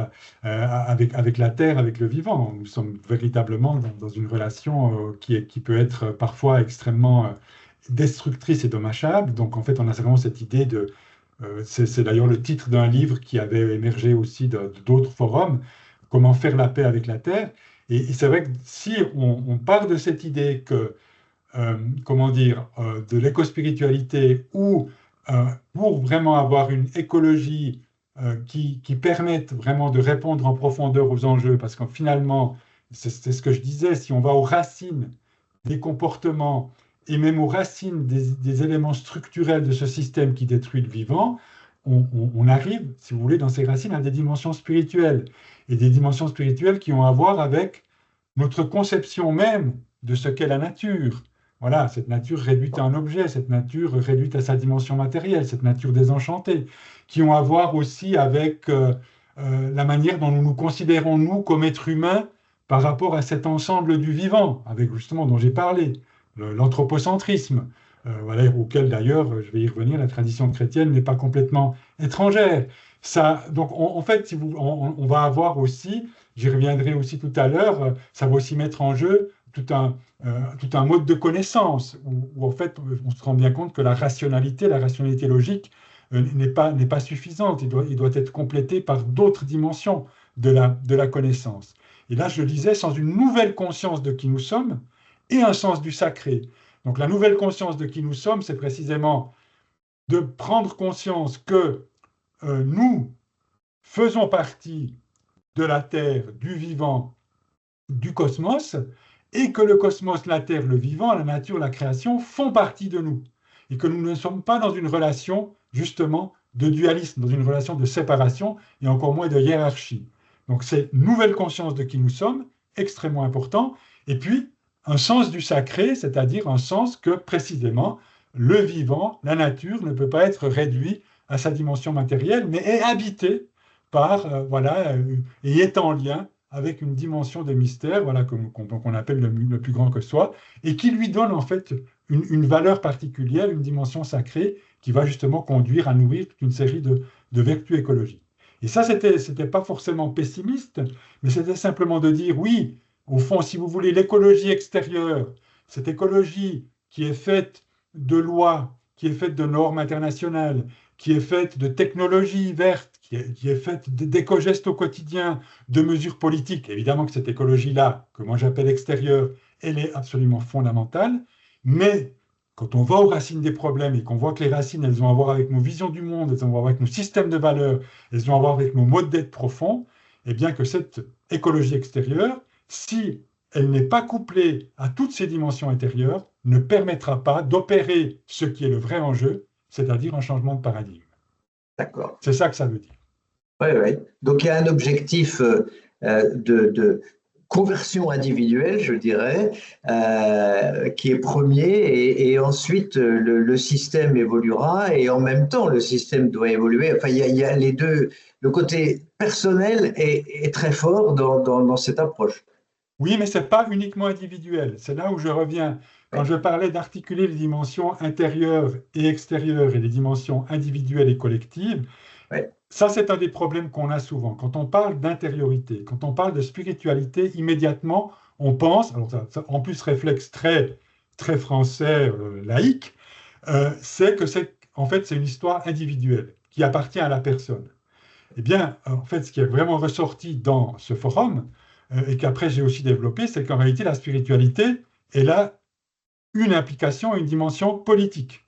avec la terre, avec le vivant. Nous sommes véritablement dans une relation qui peut être parfois extrêmement destructrice et dommageable. Donc en fait, on a vraiment cette idée de... c'est d'ailleurs le titre d'un livre qui avait émergé aussi d'autres forums, Comment faire la paix avec la Terre. Et c'est vrai que si on part de cette idée que, comment dire, de l'éco-spiritualité ou pour vraiment avoir une écologie qui permette vraiment de répondre en profondeur aux enjeux, parce que finalement, c'est ce que je disais, si on va aux racines des comportements et même aux racines des éléments structurels de ce système qui détruit le vivant, on arrive, si vous voulez, dans ces racines à des dimensions spirituelles. Et des dimensions spirituelles qui ont à voir avec notre conception même de ce qu'est la nature. Voilà, cette nature réduite à un objet, cette nature réduite à sa dimension matérielle, cette nature désenchantée, qui ont à voir aussi avec la manière dont nous nous considérons, nous, comme êtres humains, par rapport à cet ensemble du vivant, avec justement dont j'ai parlé, l'anthropocentrisme, voilà, auquel d'ailleurs, je vais y revenir, la tradition chrétienne n'est pas complètement étrangère. Ça, donc en fait, si vous, on va avoir aussi, j'y reviendrai aussi tout à l'heure, ça va aussi mettre en jeu tout un mode de connaissance, où en fait on se rend bien compte que la rationalité logique n'est pas suffisante, il doit être complété par d'autres dimensions de la connaissance. Et là, je le disais, sans une nouvelle conscience de qui nous sommes et un sens du sacré. Donc la nouvelle conscience de qui nous sommes, c'est précisément de prendre conscience que nous faisons partie de la Terre, du vivant, du cosmos, et que le cosmos, la Terre, le vivant, la nature, la création font partie de nous. Et que nous ne sommes pas dans une relation, justement, de dualisme, dans une relation de séparation, et encore moins de hiérarchie. Donc c'est une nouvelle conscience de qui nous sommes, extrêmement important, et puis un sens du sacré, c'est-à-dire un sens que, précisément, le vivant, la nature, ne peut pas être réduit à sa dimension matérielle, mais est habité par, et est en lien avec une dimension de mystère, voilà, qu'on appelle le plus grand que soi, et qui lui donne en fait une valeur particulière, une dimension sacrée, qui va justement conduire à nourrir toute une série de vertus écologiques. Et ça, c'était pas forcément pessimiste, mais c'était simplement de dire, oui, au fond, si vous voulez, l'écologie extérieure, cette écologie qui est faite de lois, qui est faite de normes internationales, qui est faite de technologies vertes, qui est faite d'éco-gestes au quotidien, de mesures politiques. Évidemment que cette écologie-là, que moi j'appelle extérieure, elle est absolument fondamentale, mais quand on va aux racines des problèmes et qu'on voit que les racines, elles ont à voir avec nos visions du monde, elles ont à voir avec nos systèmes de valeurs, elles ont à voir avec nos modes d'être profonds, eh bien que cette écologie extérieure, si elle n'est pas couplée à toutes ces dimensions intérieures, ne permettra pas d'opérer ce qui est le vrai enjeu, c'est-à-dire un changement de paradigme. D'accord. C'est ça que ça veut dire. Oui, oui. Donc il y a un objectif de conversion individuelle, je dirais, qui est premier, et ensuite le système évoluera, et en même temps le système doit évoluer. Enfin, il y a les deux. Le côté personnel est très fort dans cette approche. Oui, mais ce n'est pas uniquement individuel. C'est là où je reviens. Quand Oui, je parlais d'articuler les dimensions intérieures et extérieures et les dimensions individuelles et collectives, oui, Ça, c'est un des problèmes qu'on a souvent. Quand on parle d'intériorité, quand on parle de spiritualité, immédiatement, on pense, alors en plus réflexe très, très français, laïque, c'est que en fait, c'est une histoire individuelle qui appartient à la personne. Eh bien, en fait, ce qui est vraiment ressorti dans ce forum, et qu'après j'ai aussi développé, c'est qu'en réalité, la spiritualité, elle a une implication, une dimension politique,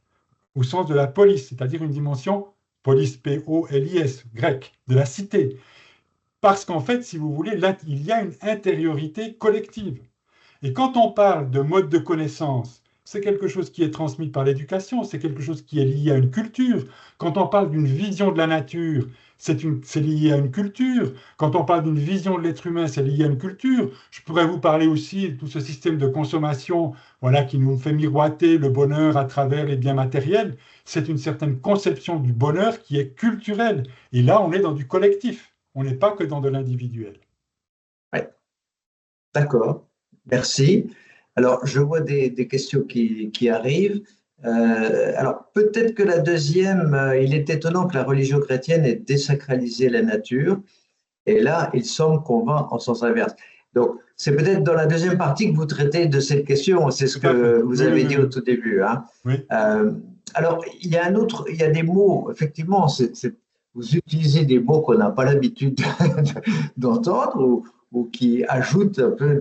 au sens de la police, c'est-à-dire une dimension police, P-O-L-I-S, grecque, de la cité. Parce qu'en fait, si vous voulez, là, il y a une intériorité collective. Et quand on parle de mode de connaissance, c'est quelque chose qui est transmis par l'éducation, c'est quelque chose qui est lié à une culture. Quand on parle d'une vision de la nature, c'est lié à une culture. Quand on parle d'une vision de l'être humain, c'est lié à une culture. Je pourrais vous parler aussi de tout ce système de consommation, voilà, qui nous fait miroiter le bonheur à travers les biens matériels. C'est une certaine conception du bonheur qui est culturelle. Et là, on est dans du collectif. On n'est pas que dans de l'individuel. Ouais, d'accord, merci. Alors, je vois des questions qui arrivent. Alors, peut-être que la deuxième, il est étonnant que la religion chrétienne ait désacralisé la nature. Et là, il semble qu'on va en sens inverse. Donc, c'est peut-être dans la deuxième partie que vous traitez de cette question. C'est ce Tout à fait. que vous Oui, oui, avez oui, dit oui. au tout début, hein. Oui. Alors, il y a des mots, effectivement, vous utilisez des mots qu'on n'a pas l'habitude d'entendre ou qui ajoutent un peu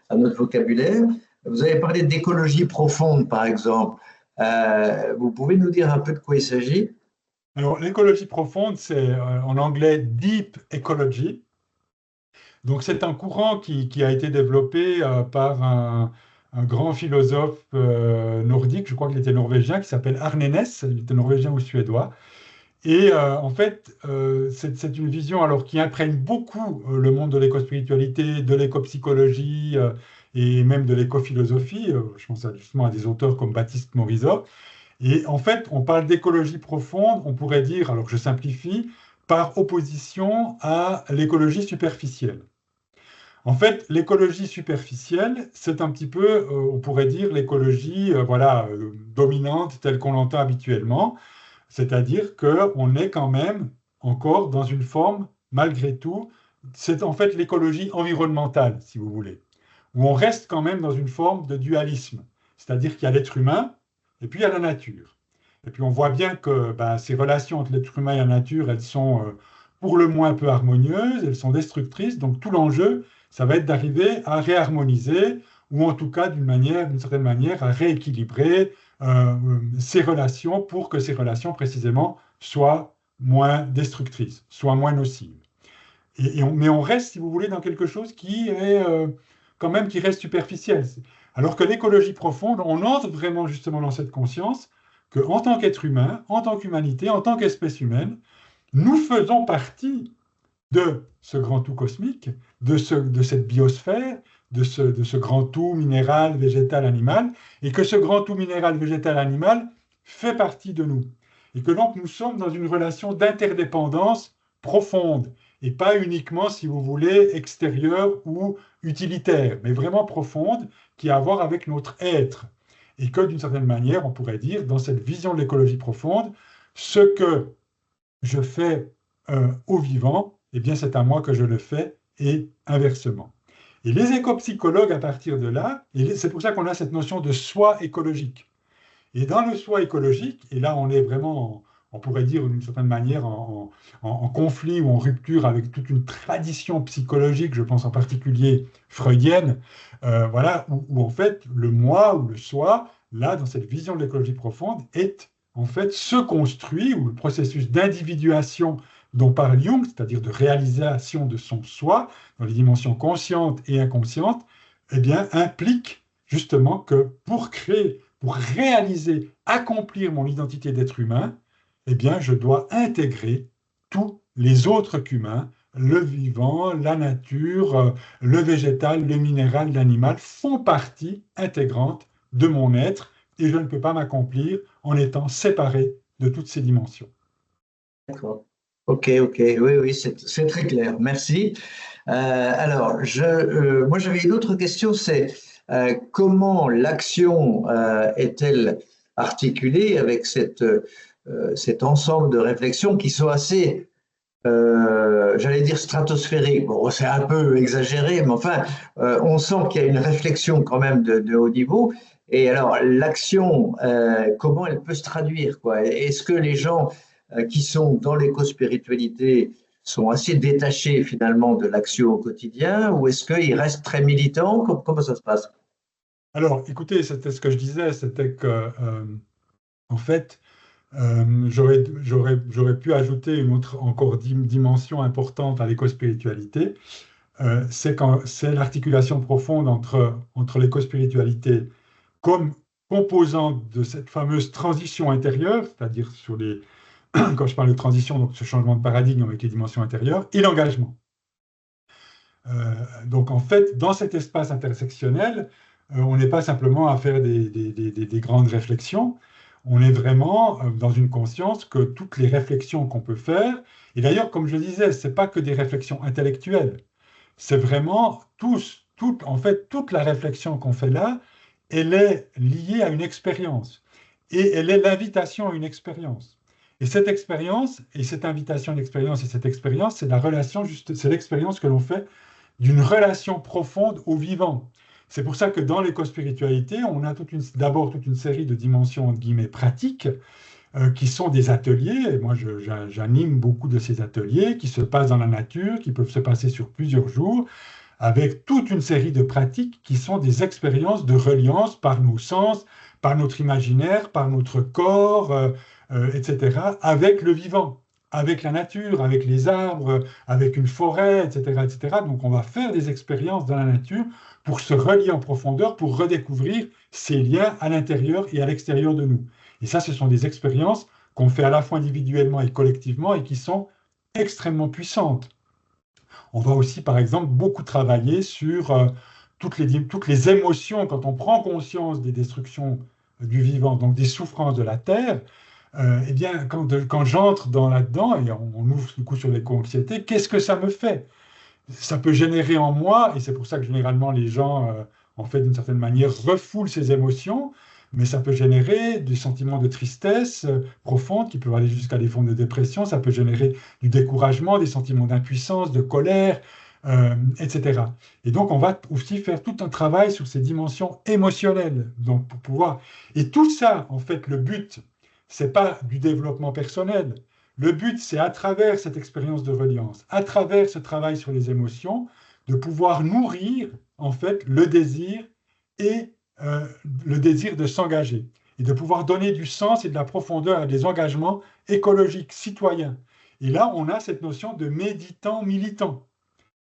à notre vocabulaire. Vous avez parlé d'écologie profonde, par exemple. Vous pouvez nous dire un peu de quoi il s'agit? Alors, l'écologie profonde, c'est en anglais deep ecology. Donc, c'est un courant qui a été développé par un grand philosophe nordique, je crois qu'il était norvégien, qui s'appelle Arne Næss, il était norvégien ou suédois. Et en fait, c'est une vision alors qui imprègne beaucoup le monde de l'éco-spiritualité, de l'éco-psychologie et même de l'éco-philosophie. Je pense justement à des auteurs comme Baptiste Morizot. Et en fait, on parle d'écologie profonde, on pourrait dire, alors je simplifie, par opposition à l'écologie superficielle. En fait, l'écologie superficielle, c'est un petit peu, on pourrait dire, l'écologie voilà, dominante telle qu'on l'entend habituellement, c'est-à-dire qu'on est quand même encore dans une forme, malgré tout, c'est en fait l'écologie environnementale, si vous voulez, où on reste quand même dans une forme de dualisme, c'est-à-dire qu'il y a l'être humain et puis il y a la nature. Et puis on voit bien que ben, ces relations entre l'être humain et la nature, elles sont pour le moins peu harmonieuses, elles sont destructrices, donc tout l'enjeu, ça va être d'arriver à réharmoniser, ou en tout cas d'une certaine manière, à rééquilibrer ces relations pour que ces relations précisément soient moins destructrices, soient moins nocives. Mais on reste, si vous voulez, dans quelque chose qui est quand même qui reste superficiel. Alors que l'écologie profonde, on entre vraiment justement dans cette conscience qu'en tant qu'être humain, en tant qu'humanité, en tant qu'espèce humaine, nous faisons partie de ce grand tout cosmique, de cette biosphère, de ce grand tout minéral, végétal, animal, et que ce grand tout minéral, végétal, animal fait partie de nous. Et que donc nous sommes dans une relation d'interdépendance profonde, et pas uniquement, si vous voulez, extérieure ou utilitaire, mais vraiment profonde, qui a à voir avec notre être. Et que d'une certaine manière, on pourrait dire, dans cette vision de l'écologie profonde, ce que je fais au vivant, eh bien c'est à moi que je le fais et inversement. Et les éco-psychologues, à partir de là, et c'est pour ça qu'on a cette notion de soi écologique. Et dans le soi écologique, et là on est vraiment, on pourrait dire d'une certaine manière, en conflit ou en rupture avec toute une tradition psychologique, je pense en particulier freudienne, voilà, où en fait le moi ou le soi, là dans cette vision de l'écologie profonde, est en fait se construit, ou le processus d'individuation dont parle Jung, c'est-à-dire de réalisation de son soi, dans les dimensions conscientes et inconscientes, eh bien, implique justement que pour créer, pour réaliser, accomplir mon identité d'être humain, eh bien, je dois intégrer tous les autres qu'humains, le vivant, la nature, le végétal, le minéral, l'animal, font partie intégrante de mon être et je ne peux pas m'accomplir en étant séparé de toutes ces dimensions. D'accord. Ok, ok, oui, oui, c'est très clair. Merci. Alors, moi, j'avais une autre question, c'est comment l'action est-elle articulée avec cet ensemble de réflexions qui sont assez j'allais dire stratosphérique. Bon, c'est un peu exagéré, mais enfin, on sent qu'il y a une réflexion quand même de haut niveau. Et alors, l'action, comment elle peut se traduire, quoi? Est-ce que les gens qui sont dans l'éco-spiritualité sont assez détachés finalement de l'action au quotidien, ou est-ce qu'ils restent très militants? Comment ça se passe? Alors, écoutez, c'était ce que je disais, c'était que, en fait, j'aurais pu ajouter une autre encore dimension importante à l'éco-spiritualité. C'est l'articulation profonde entre l'éco-spiritualité comme composante de cette fameuse transition intérieure, c'est-à-dire quand je parle de transition, donc ce changement de paradigme avec les dimensions intérieures, et l'engagement. Donc en fait, dans cet espace intersectionnel, on n'est pas simplement à faire des grandes réflexions, on est vraiment dans une conscience que toutes les réflexions qu'on peut faire, et d'ailleurs, comme je le disais, ce n'est pas que des réflexions intellectuelles, c'est vraiment en fait, toute la réflexion qu'on fait là, elle est liée à une expérience, et elle est l'invitation à une expérience. Et cette expérience, et cette invitation d'expérience, et cette expérience, c'est la relation, c'est l'expérience que l'on fait d'une relation profonde au vivant. C'est pour ça que dans l'éco-spiritualité, on a d'abord toute une série de dimensions, entre guillemets, pratiques, qui sont des ateliers. Et moi, j'anime beaucoup de ces ateliers qui se passent dans la nature, qui peuvent se passer sur plusieurs jours, avec toute une série de pratiques qui sont des expériences de reliance par nos sens, par notre imaginaire, par notre corps, etc., avec le vivant, avec la nature, avec les arbres, avec une forêt, etc., etc. Donc on va faire des expériences dans la nature pour se relier en profondeur, pour redécouvrir ces liens à l'intérieur et à l'extérieur de nous. Et ça, ce sont des expériences qu'on fait à la fois individuellement et collectivement et qui sont extrêmement puissantes. On va aussi, par exemple, beaucoup travailler sur toutes les émotions quand on prend conscience des destructions du vivant, donc des souffrances de la Terre. Eh bien, quand j'entre là-dedans, et on ouvre du coup sur l'éco-anxiété, qu'est-ce que ça me fait? Ça peut générer en moi, et c'est pour ça que généralement les gens, en fait, d'une certaine manière, refoulent ces émotions, mais ça peut générer des sentiments de tristesse profonde qui peuvent aller jusqu'à des formes de dépression, ça peut générer du découragement, des sentiments d'impuissance, de colère, etc. Et donc, on va aussi faire tout un travail sur ces dimensions émotionnelles, donc pour pouvoir... Et tout ça, en fait, le but, c'est pas du développement personnel, le but, c'est à travers cette expérience de reliance, à travers ce travail sur les émotions, de pouvoir nourrir en fait le désir et le désir de s'engager et de pouvoir donner du sens et de la profondeur à des engagements écologiques, citoyens. Et là, on a cette notion de méditant militant.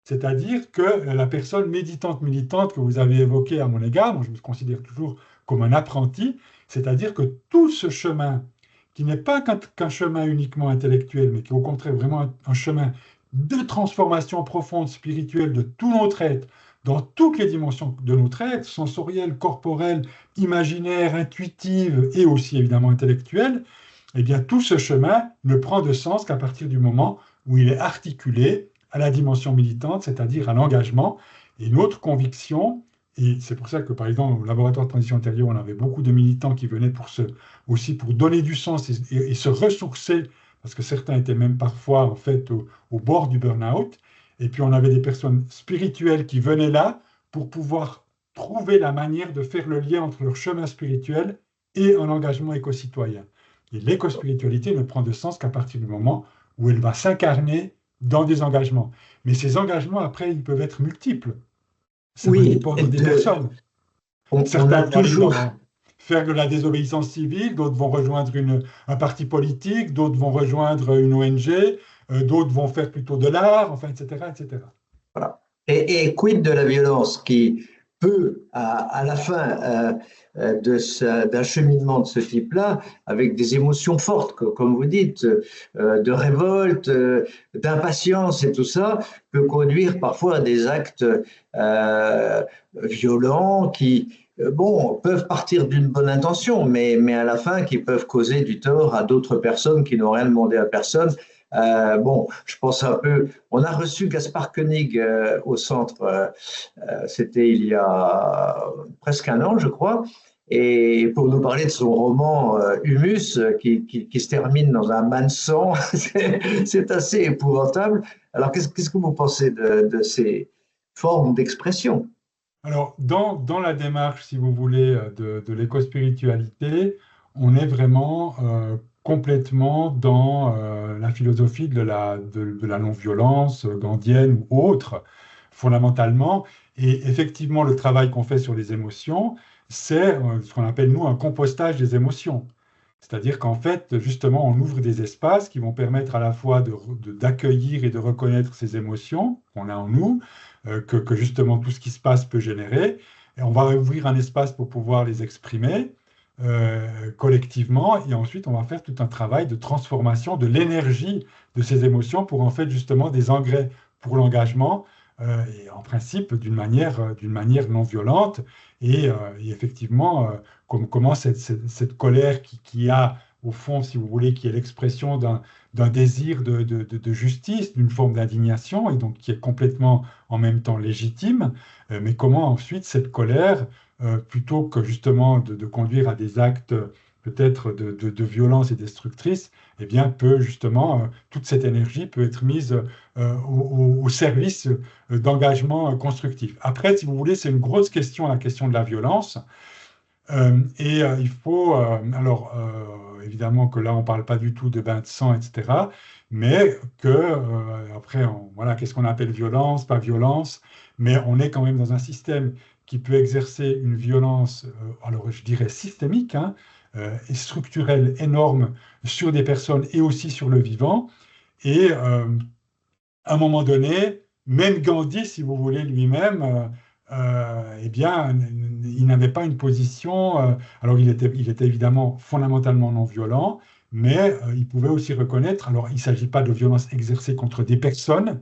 C'est-à-dire que la personne méditante militante que vous avez évoquée à mon égard, moi je me considère toujours comme un apprenti, c'est-à-dire que tout ce chemin qui n'est pas qu'un chemin uniquement intellectuel, mais qui est au contraire vraiment un chemin de transformation profonde spirituelle de tout notre être, dans toutes les dimensions de notre être, sensorielle, corporelle, imaginaire, intuitive et aussi évidemment intellectuelle, eh bien tout ce chemin ne prend de sens qu'à partir du moment où il est articulé à la dimension militante, c'est-à-dire à l'engagement. Et notre conviction, et c'est pour ça que, par exemple, au laboratoire de transition intérieure, on avait beaucoup de militants qui venaient aussi pour donner du sens et se ressourcer, parce que certains étaient même parfois, en fait, au bord du burn-out. Et puis, on avait des personnes spirituelles qui venaient là pour pouvoir trouver la manière de faire le lien entre leur chemin spirituel et un engagement éco-citoyen. Et l'éco-spiritualité ne prend de sens qu'à partir du moment où elle va s'incarner dans des engagements. Mais ces engagements, après, ils peuvent être multiples. Ça peut Oui, dépendre des personnes. on Certains a vont aller toujours, faire de la désobéissance civile, d'autres vont rejoindre un parti politique, d'autres vont rejoindre une ONG, d'autres vont faire plutôt de l'art, enfin, etc., etc. voilà. Et quid de la violence qui peut, à la fin d'un cheminement de ce type-là, avec des émotions fortes, comme vous dites, de révolte, d'impatience et tout ça, peut conduire parfois à des actes violents qui, bon, peuvent partir d'une bonne intention, mais à la fin qui peuvent causer du tort à d'autres personnes qui n'ont rien demandé à personne. Bon, je pense un peu. On a reçu Gaspard Koenig au centre, c'était il y a presque un an, je crois. et pour nous parler de son roman Humus, qui se termine dans un bain de sang. C'est assez épouvantable. Alors, qu'est-ce que vous pensez de ces formes d'expression? Alors, dans la démarche, si vous voulez, de l'éco-spiritualité, on est vraiment complètement dans la philosophie de la non-violence gandhienne ou autre, fondamentalement. Et effectivement, le travail qu'on fait sur les émotions, c'est ce qu'on appelle, nous, un compostage des émotions. C'est-à-dire qu'en fait, justement, on ouvre des espaces qui vont permettre à la fois d'accueillir et de reconnaître ces émotions qu'on a en nous, que justement tout ce qui se passe peut générer. Et on va ouvrir un espace pour pouvoir les exprimer collectivement. Et ensuite, on va faire tout un travail de transformation de l'énergie de ces émotions pour en fait justement des engrais pour l'engagement. Et en principe d'une manière non violente. Et effectivement, comment cette colère qui a, au fond, si vous voulez, qui est l'expression d'un désir de justice, d'une forme d'indignation, et donc qui est complètement en même temps légitime, mais comment ensuite cette colère, plutôt que justement de conduire à des actes peut-être de violence et destructrice, eh bien, peut justement, toute cette énergie peut être mise au service d'engagement constructif. Après, si vous voulez, c'est une grosse question, la question de la violence. Il faut, alors évidemment que là, on ne parle pas du tout de bain de sang, etc., mais que, après, voilà, qu'est-ce qu'on appelle violence, pas violence, mais on est quand même dans un système qui peut exercer une violence, alors je dirais systémique, hein, et structurelle énorme sur des personnes et aussi sur le vivant. Et à un moment donné, même Gandhi, si vous voulez, lui-même, eh bien, il n'avait pas une position. Alors, il était évidemment fondamentalement non violent, mais il pouvait aussi reconnaître. Alors, il ne s'agit pas de violence exercée contre des personnes,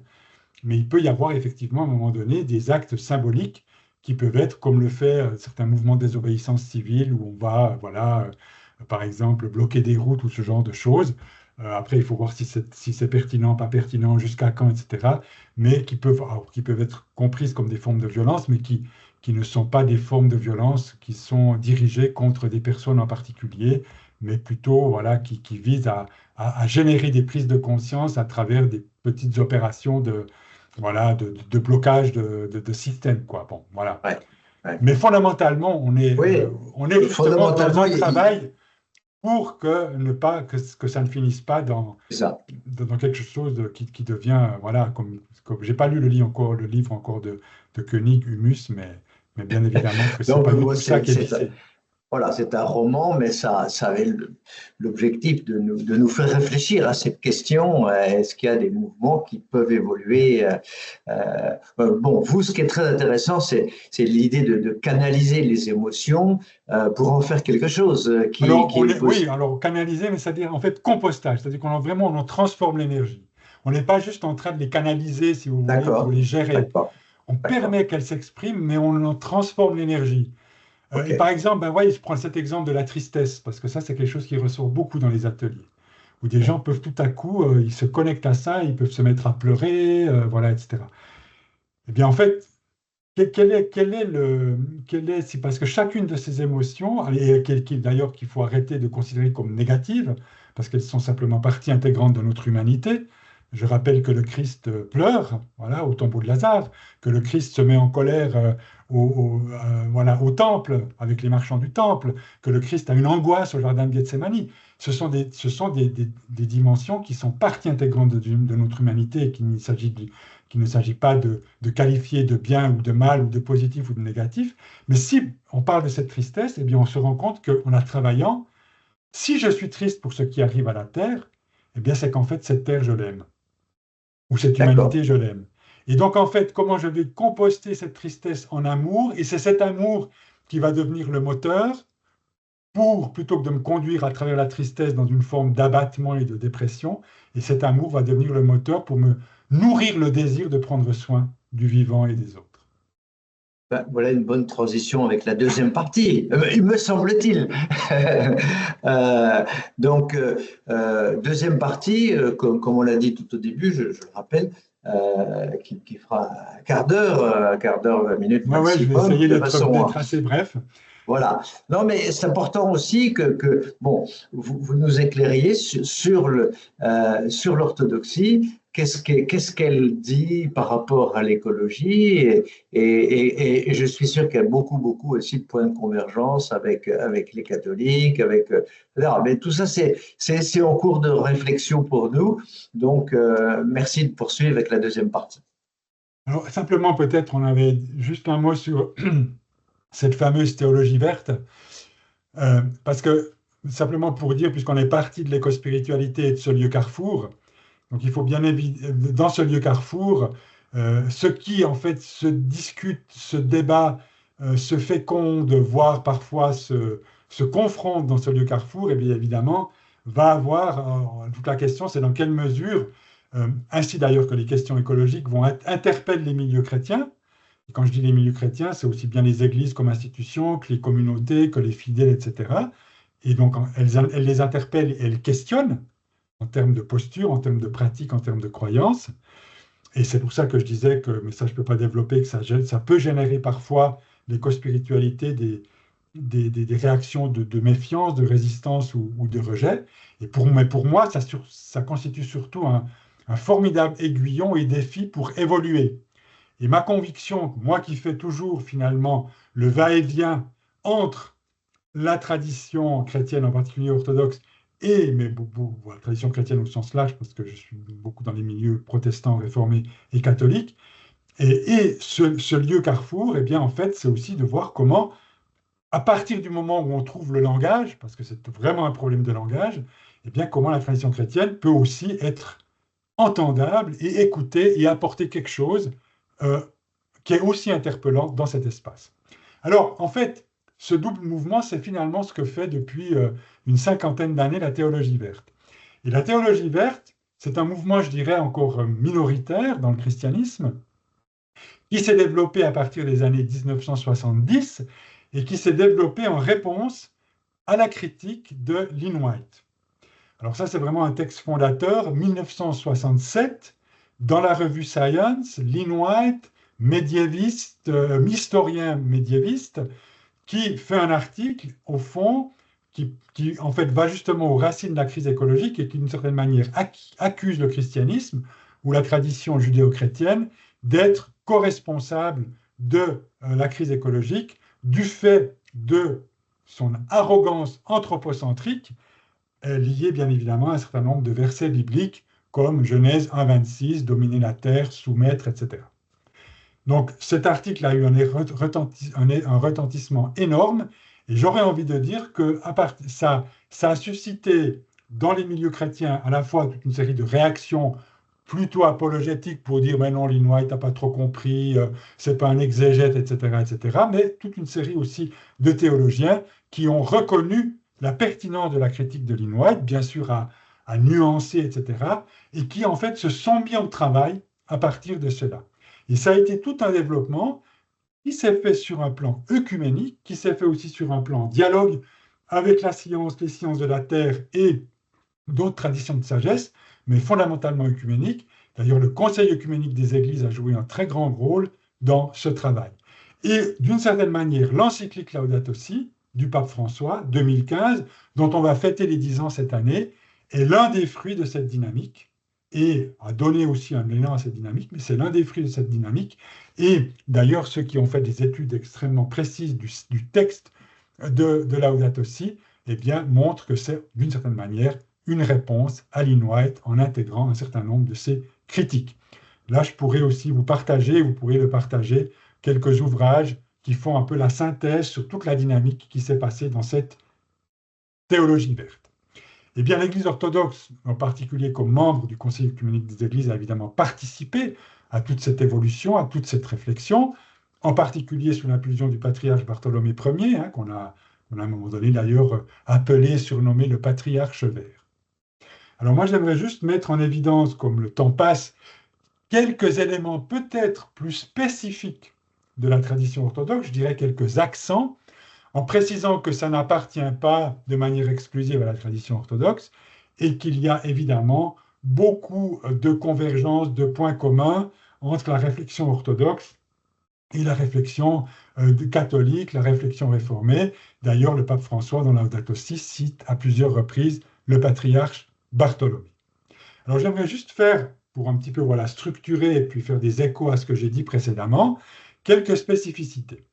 mais il peut y avoir effectivement à un moment donné des actes symboliques qui peuvent être, comme le fait certains mouvements de désobéissance civile, où on va, voilà, par exemple, bloquer des routes ou ce genre de choses. Après, il faut voir si c'est pertinent, pas pertinent, jusqu'à quand, etc. Mais qui peuvent être comprises comme des formes de violence, mais qui ne sont pas des formes de violence qui sont dirigées contre des personnes en particulier, mais plutôt voilà, qui visent à générer des prises de conscience à travers des petites opérations voilà, de blocage de système, quoi. Bon, voilà. Ouais, ouais. Mais fondamentalement, Oui, on est justement dans fondamentalement, un travail pour que ça ne finisse pas c'est ça. dans quelque chose qui devient, voilà, comme j'ai pas lu le livre encore de Koenig, Humus, mais bien évidemment que c'est Donc, pas du moi, tout ça qui est visé. voilà, c'est un roman, mais ça avait l'objectif de nous faire réfléchir à cette question. Est-ce qu'il y a des mouvements qui peuvent évoluer? Bon, vous, ce qui est très intéressant, c'est l'idée de canaliser les émotions pour en faire quelque chose Alors, qui est oui, possible. alors canaliser, mais c'est-à-dire en fait compostage, c'est-à-dire on transforme l'énergie. On n'est pas juste en train de les canaliser, si vous voulez, pour D'accord, les gérer. d'accord, On d'accord. permet qu'elles s'expriment, mais on en transforme l'énergie. OK. Et par exemple, ben ouais, je prends cet exemple de la tristesse, parce que ça, c'est quelque chose qui ressort beaucoup dans les ateliers, où des gens peuvent tout à coup, ils se connectent à ça, ils peuvent se mettre à pleurer, voilà, etc. Eh bien, en fait, c'est parce que chacune de ces émotions, et d'ailleurs qu'il faut arrêter de considérer comme négatives, parce qu'elles sont simplement partie intégrante de notre humanité. Je rappelle que le Christ pleure, voilà, au tombeau de Lazare, que le Christ se met en colère voilà, au temple, avec les marchands du temple, que le Christ a une angoisse au jardin de Gethsemane. Ce sont des dimensions qui sont partie intégrante de notre humanité et qu'il ne s'agit pas de qualifier de bien ou de mal ou de positif ou de négatif. Mais si on parle de cette tristesse, eh bien on se rend compte qu'en la travaillant, si je suis triste pour ce qui arrive à la Terre, eh bien c'est qu'en fait cette Terre, je l'aime, ou cette D'accord. humanité, je l'aime. Et donc en fait, comment je vais composter cette tristesse en amour, et c'est cet amour qui va devenir le moteur plutôt que de me conduire à travers la tristesse dans une forme d'abattement et de dépression, et cet amour va devenir le moteur pour me nourrir le désir de prendre soin du vivant et des autres. Ben, voilà une bonne transition avec la deuxième partie, il me semble-t-il. Donc, deuxième partie, comme on l'a dit tout au début, je le rappelle, qui fera un quart d'heure, 20 minutes Ouais, je vais maximum, essayer de façon. d'être assez bref. Voilà. Non, mais c'est important aussi bon, vous nous éclairiez sur l'orthodoxie. Qu'est-ce qu'elle dit par rapport à l'écologie et je suis sûr qu'il y a beaucoup aussi de points de convergence avec les catholiques, etc. Mais tout ça, c'est en cours de réflexion pour nous. Donc, merci de poursuivre avec la deuxième partie. Alors, simplement, peut-être, on avait juste un mot sur cette fameuse théologie verte, parce que, simplement pour dire, puisqu'on est parti de l'éco-spiritualité et de ce lieu carrefour, donc il faut bien évidemment, dans ce lieu carrefour, ce qui, en fait, se discute, se débat, se féconde, voire parfois se confronte dans ce lieu carrefour, et bien évidemment, va avoir, toute la question, c'est dans quelle mesure, ainsi d'ailleurs que les questions écologiques vont interpeller les milieux chrétiens. Et quand je dis les milieux chrétiens, c'est aussi bien les églises comme institutions, que les communautés, que les fidèles, etc. Et donc, elles les interpellent et elles questionnent en termes de posture, en termes de pratique, en termes de croyance. Et c'est pour ça que je disais que, mais ça je ne peux pas développer, que ça peut générer parfois l'éco-spiritualité des réactions de méfiance, de résistance ou de rejet. Mais pour moi, ça constitue surtout un formidable aiguillon et défi pour évoluer. Et ma conviction, moi qui fais toujours finalement le va-et-vient entre la tradition chrétienne, en particulier orthodoxe, mais la tradition chrétienne au sens large, parce que je suis beaucoup dans les milieux protestants, réformés et catholiques, et ce lieu carrefour, eh bien, en fait, c'est aussi de voir comment, à partir du moment où on trouve le langage, parce que c'est vraiment un problème de langage, eh bien, comment la tradition chrétienne peut aussi être entendable et écouter et apporter quelque chose qui est aussi interpellant dans cet espace. Alors, en fait, ce double mouvement, c'est finalement ce que fait depuis une cinquantaine d'années la théologie verte. Et la théologie verte, c'est un mouvement, je dirais, encore minoritaire dans le christianisme, qui s'est développé à partir des années 1970 et qui s'est développé en réponse à la critique de Lynn White. Alors ça, c'est vraiment un texte fondateur, 1967, dans la revue Science, Lynn White, médiéviste, historien médiéviste, qui fait un article, au fond, qui en fait va justement aux racines de la crise écologique et qui, d'une certaine manière, accuse le christianisme ou la tradition judéo-chrétienne d'être co-responsable de la crise écologique du fait de son arrogance anthropocentrique liée bien évidemment à un certain nombre de versets bibliques comme Genèse 1,26, dominer la terre, soumettre, etc. Donc cet article a eu un retentissement énorme et j'aurais envie de dire que ça a suscité dans les milieux chrétiens à la fois toute une série de réactions plutôt apologétiques pour dire mais non, Lynn White n'a pas trop compris, c'est pas un exégète, etc., etc., mais toute une série aussi de théologiens qui ont reconnu la pertinence de la critique de Lynn White, bien sûr à nuancer, etc., et qui en fait se sont mis au travail à partir de cela. Et ça a été tout un développement qui s'est fait sur un plan œcuménique, qui s'est fait aussi sur un plan dialogue avec la science, les sciences de la Terre et d'autres traditions de sagesse, mais fondamentalement œcuménique. D'ailleurs, le Conseil œcuménique des Églises a joué un très grand rôle dans ce travail. Et d'une certaine manière, l'encyclique Laudato Si du pape François, 2015, dont on va fêter les 10 ans cette année, est l'un des fruits de cette dynamique et a donné aussi un élan à cette dynamique, mais c'est l'un des fruits de cette dynamique. Et d'ailleurs, ceux qui ont fait des études extrêmement précises du texte de Laudato Si, eh bien, montrent que c'est, d'une certaine manière, une réponse à Lynn White en intégrant un certain nombre de ses critiques. Là, je pourrais aussi vous pourrez le partager, quelques ouvrages qui font un peu la synthèse sur toute la dynamique qui s'est passée dans cette théologie verte. Eh bien, l'Église orthodoxe, en particulier comme membre du Conseil œcuménique des Églises, a évidemment participé à toute cette évolution, à toute cette réflexion, en particulier sous l'impulsion du patriarche Bartholomé Ier, qu'on a à un moment donné d'ailleurs appelé, surnommé le patriarche vert. Alors moi, j'aimerais juste mettre en évidence, comme le temps passe, quelques éléments peut-être plus spécifiques de la tradition orthodoxe, je dirais quelques accents, en précisant que ça n'appartient pas de manière exclusive à la tradition orthodoxe et qu'il y a évidemment beaucoup de convergences, de points communs entre la réflexion orthodoxe et la réflexion catholique, la réflexion réformée. D'ailleurs, le pape François, dans Laudato Si, cite à plusieurs reprises le patriarche Bartholomé. Alors, j'aimerais juste faire, pour un petit peu structurer et puis faire des échos à ce que j'ai dit précédemment, quelques spécificités.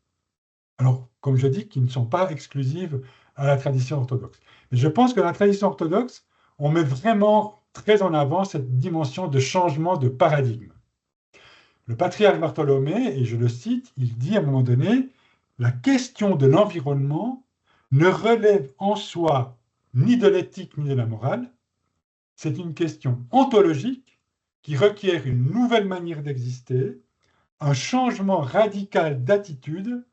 Alors, comme je dis, qui ne sont pas exclusives à la tradition orthodoxe. Mais je pense que la tradition orthodoxe, on met vraiment très en avant cette dimension de changement de paradigme. Le patriarche Bartholomé, et je le cite, il dit à un moment donné, la question de l'environnement ne relève en soi ni de l'éthique ni de la morale, c'est une question ontologique qui requiert une nouvelle manière d'exister, un changement radical d'attitude,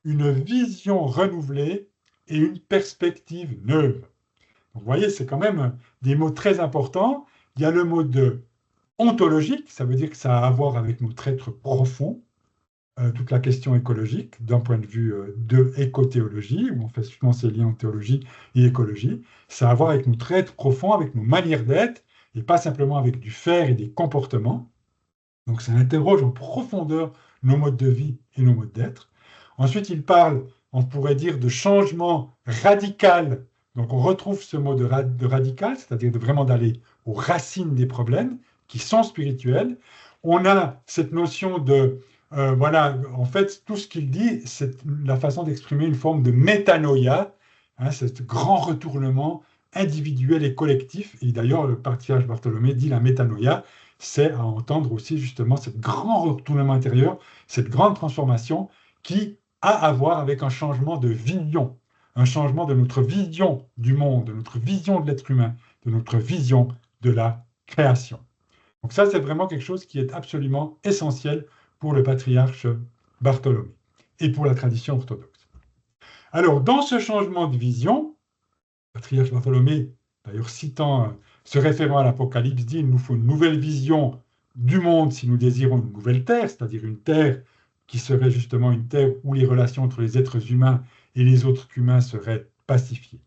une vision renouvelée et une perspective neuve. Donc, vous voyez, c'est quand même des mots très importants. Il y a le mot de ontologique, ça veut dire que ça a à voir avec notre être profond, toute la question écologique, d'un point de vue de écothéologie, où on fait souvent ces liens entre théologie et écologie. Ça a à voir avec notre être profond, avec nos manières d'être, et pas simplement avec du faire et des comportements. Donc ça interroge en profondeur nos modes de vie et nos modes d'être. Ensuite, il parle, on pourrait dire, de changement radical. Donc on retrouve ce mot de radical, c'est-à-dire de vraiment d'aller aux racines des problèmes qui sont spirituels. On a cette notion de, en fait, tout ce qu'il dit, c'est la façon d'exprimer une forme de métanoïa, ce grand retournement individuel et collectif. Et d'ailleurs, le patriarche Bartholomé dit la métanoïa, c'est à entendre aussi justement ce grand retournement intérieur, cette grande transformation qui a à voir avec un changement de vision, un changement de notre vision du monde, de notre vision de l'être humain, de notre vision de la création. Donc ça, c'est vraiment quelque chose qui est absolument essentiel pour le patriarche Bartholomé et pour la tradition orthodoxe. Alors, dans ce changement de vision, le patriarche Bartholomé, d'ailleurs citant, se référant à l'Apocalypse, dit « Il nous faut une nouvelle vision du monde si nous désirons une nouvelle terre », c'est-à-dire une terre qui serait justement une terre où les relations entre les êtres humains et les autres humains seraient pacifiées.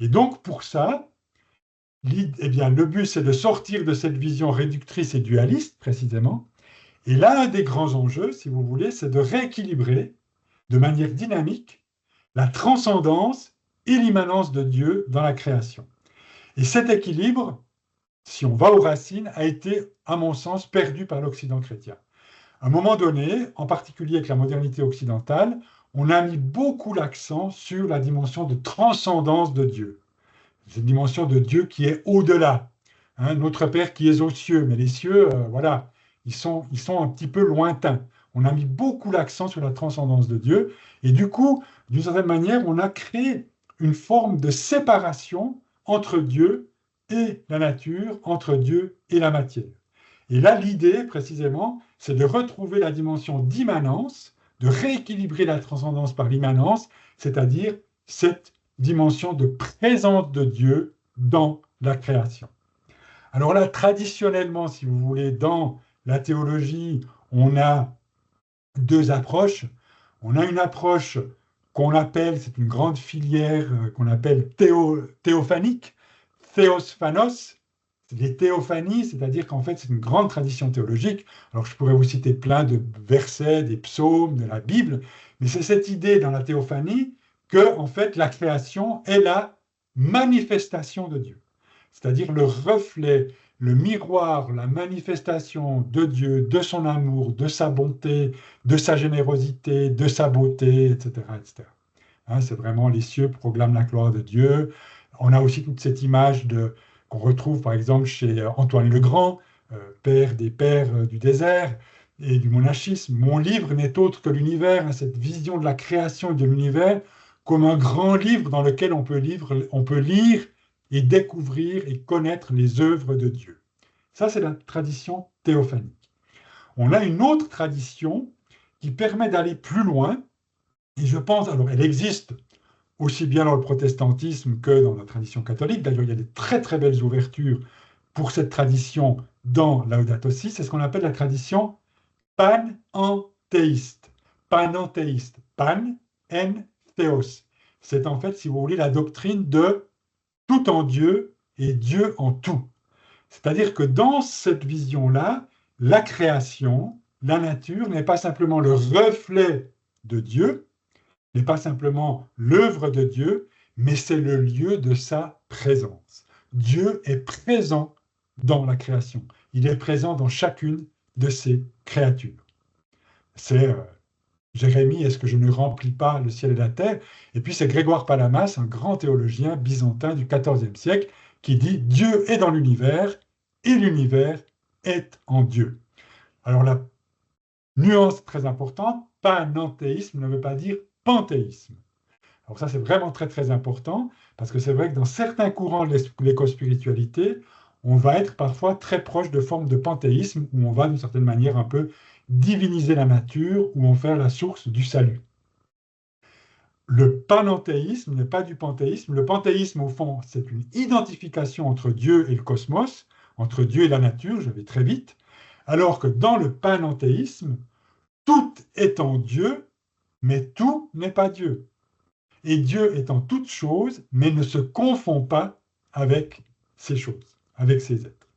Et donc, pour ça, le but, c'est de sortir de cette vision réductrice et dualiste, précisément. Et là, un des grands enjeux, si vous voulez, c'est de rééquilibrer de manière dynamique la transcendance et l'immanence de Dieu dans la création. Et cet équilibre, si on va aux racines, a été, à mon sens, perdu par l'Occident chrétien. À un moment donné, en particulier avec la modernité occidentale, on a mis beaucoup l'accent sur la dimension de transcendance de Dieu. Cette dimension de Dieu qui est au-delà. Notre Père qui est aux cieux, mais les cieux, ils sont un petit peu lointains. On a mis beaucoup l'accent sur la transcendance de Dieu, et du coup, d'une certaine manière, on a créé une forme de séparation entre Dieu et la nature, entre Dieu et la matière. Et là, l'idée, précisément, c'est de retrouver la dimension d'immanence, de rééquilibrer la transcendance par l'immanence, c'est-à-dire cette dimension de présence de Dieu dans la création. Alors là, traditionnellement, si vous voulez, dans la théologie, on a deux approches. On a une approche qu'on appelle, c'est une grande filière qu'on appelle théophanique, théosphanos, les théophanies, c'est-à-dire qu'en fait, c'est une grande tradition théologique. Alors, je pourrais vous citer plein de versets, des psaumes, de la Bible, mais c'est cette idée dans la théophanie que, en fait, la création est la manifestation de Dieu. C'est-à-dire le reflet, le miroir, la manifestation de Dieu, de son amour, de sa bonté, de sa générosité, de sa beauté, etc., etc. C'est vraiment les cieux proclament la gloire de Dieu. On a aussi toute cette image qu'on retrouve par exemple chez Antoine le Grand, père des pères du désert et du monachisme. Mon livre n'est autre que l'univers, cette vision de la création et de l'univers comme un grand livre dans lequel on peut lire et découvrir et connaître les œuvres de Dieu. Ça, c'est la tradition théophanique. On a une autre tradition qui permet d'aller plus loin, et je pense, alors elle existe aussi bien dans le protestantisme que dans la tradition catholique. D'ailleurs, il y a des très très belles ouvertures pour cette tradition dans Laudato Si. C'est ce qu'on appelle la tradition panenthéiste. Panenthéiste. Pan, en, théos. C'est en fait, si vous voulez, la doctrine de tout en Dieu et Dieu en tout. C'est-à-dire que dans cette vision-là, la création, la nature n'est pas simplement le reflet de Dieu, n'est pas simplement l'œuvre de Dieu, mais c'est le lieu de sa présence. Dieu est présent dans la création. Il est présent dans chacune de ses créatures. C'est Jérémie, est-ce que je ne remplis pas le ciel et la terre? Et puis c'est Grégoire Palamas, un grand théologien byzantin du XIVe siècle, qui dit Dieu est dans l'univers et l'univers est en Dieu. Alors la nuance très importante, panenthéisme ne veut pas dire panthéisme. Alors ça c'est vraiment très très important, parce que c'est vrai que dans certains courants de l'écospiritualité, on va être parfois très proche de formes de panthéisme, où on va d'une certaine manière un peu diviniser la nature ou en faire la source du salut. Le panenthéisme n'est pas du panthéisme. Le panthéisme, au fond, c'est une identification entre Dieu et le cosmos, entre Dieu et la nature, je vais très vite, alors que dans le panenthéisme, tout est en Dieu, mais tout n'est pas Dieu. Et Dieu est en toutes choses, mais ne se confond pas avec ces choses, avec ces êtres.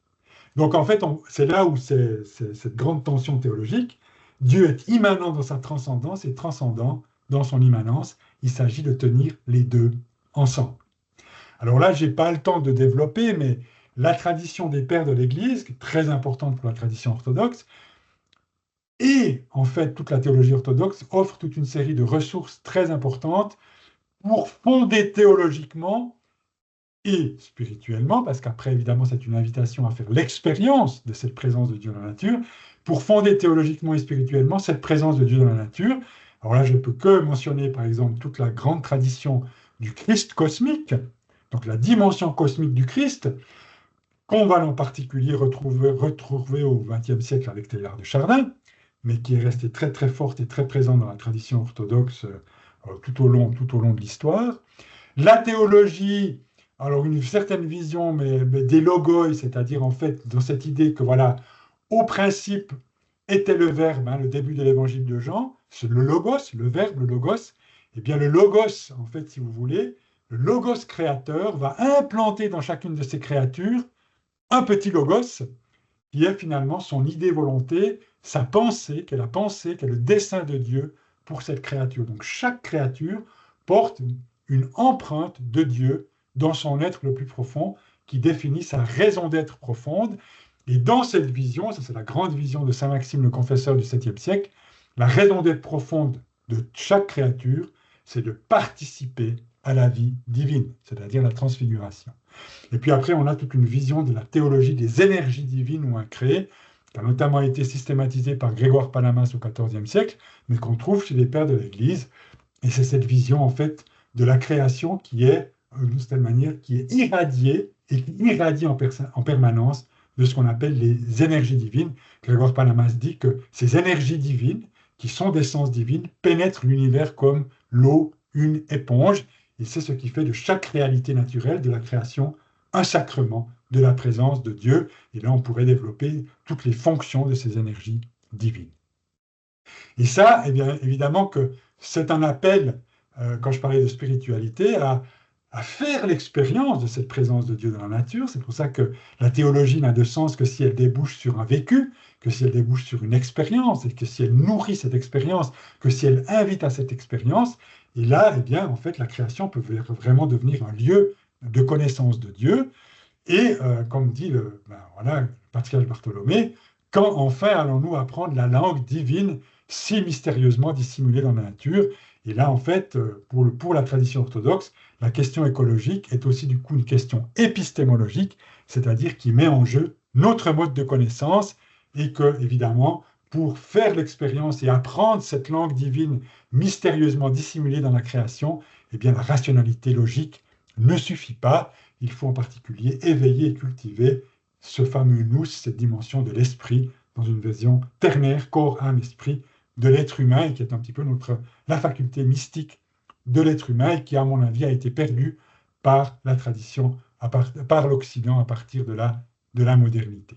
Donc en fait, c'est là où c'est cette grande tension théologique. Dieu est immanent dans sa transcendance et transcendant dans son immanence. Il s'agit de tenir les deux ensemble. Alors là, je n'ai pas le temps de développer, mais la tradition des pères de l'Église, qui est très importante pour la tradition orthodoxe, et en fait toute la théologie orthodoxe offre toute une série de ressources très importantes pour fonder théologiquement et spirituellement, parce qu'après, évidemment, c'est une invitation à faire l'expérience de cette présence de Dieu dans la nature, pour fonder théologiquement et spirituellement cette présence de Dieu dans la nature. Alors là, je ne peux que mentionner, par exemple, toute la grande tradition du Christ cosmique, donc la dimension cosmique du Christ, qu'on va en particulier retrouver au XXe siècle avec Teilhard de Chardin, mais qui est restée très très forte et très présente dans la tradition orthodoxe tout au long de l'histoire. La théologie, alors une certaine vision, mais des logos, c'est-à-dire en fait dans cette idée que voilà, au principe était le Verbe, le début de l'évangile de Jean, c'est le logos, le Verbe, le logos. Eh bien le logos, en fait, si vous voulez, le logos créateur va implanter dans chacune de ces créatures un petit logos qui est finalement son idée volonté, sa pensée, qu'elle est le dessein de Dieu pour cette créature. Donc chaque créature porte une empreinte de Dieu dans son être le plus profond, qui définit sa raison d'être profonde. Et dans cette vision, ça c'est la grande vision de saint Maxime le Confesseur du 7e siècle, la raison d'être profonde de chaque créature, c'est de participer à la vie divine, c'est-à-dire la transfiguration. Et puis après, on a toute une vision de la théologie des énergies divines ou incréées, qui a notamment été systématisée par Grégoire Palamas au XIVe siècle, mais qu'on trouve chez les pères de l'Église. Et c'est cette vision, en fait, de la création qui est, d'une certaine manière, qui est irradiée et qui irradie en permanence de ce qu'on appelle les énergies divines. Grégoire Palamas dit que ces énergies divines, qui sont d'essence divine, pénètrent l'univers comme l'eau, une éponge. Et c'est ce qui fait de chaque réalité naturelle de la création un sacrement de la présence de Dieu. Et là, on pourrait développer toutes les fonctions de ces énergies divines. Et ça, eh bien, évidemment que c'est un appel, quand je parlais de spiritualité, à faire l'expérience de cette présence de Dieu dans la nature. C'est pour ça que la théologie n'a de sens que si elle débouche sur un vécu, que si elle débouche sur une expérience, et que si elle nourrit cette expérience, que si elle invite à cette expérience. Et là, eh bien, en fait, la création peut vraiment devenir un lieu de connaissance de Dieu. Et comme dit le patriarche Bartholomée, quand enfin allons-nous apprendre la langue divine si mystérieusement dissimulée dans la nature? Et là, en fait, pour la tradition orthodoxe, la question écologique est aussi du coup une question épistémologique, c'est-à-dire qui met en jeu notre mode de connaissance et que, évidemment, pour faire l'expérience et apprendre cette langue divine mystérieusement dissimulée dans la création, eh bien, la rationalité logique ne suffit pas. Il faut en particulier éveiller et cultiver ce fameux nous, cette dimension de l'esprit, dans une vision ternaire, corps, âme, esprit, de l'être humain, et qui est un petit peu la faculté mystique de l'être humain, et qui, à mon avis, a été perdue par la tradition, par l'Occident, à partir de la modernité.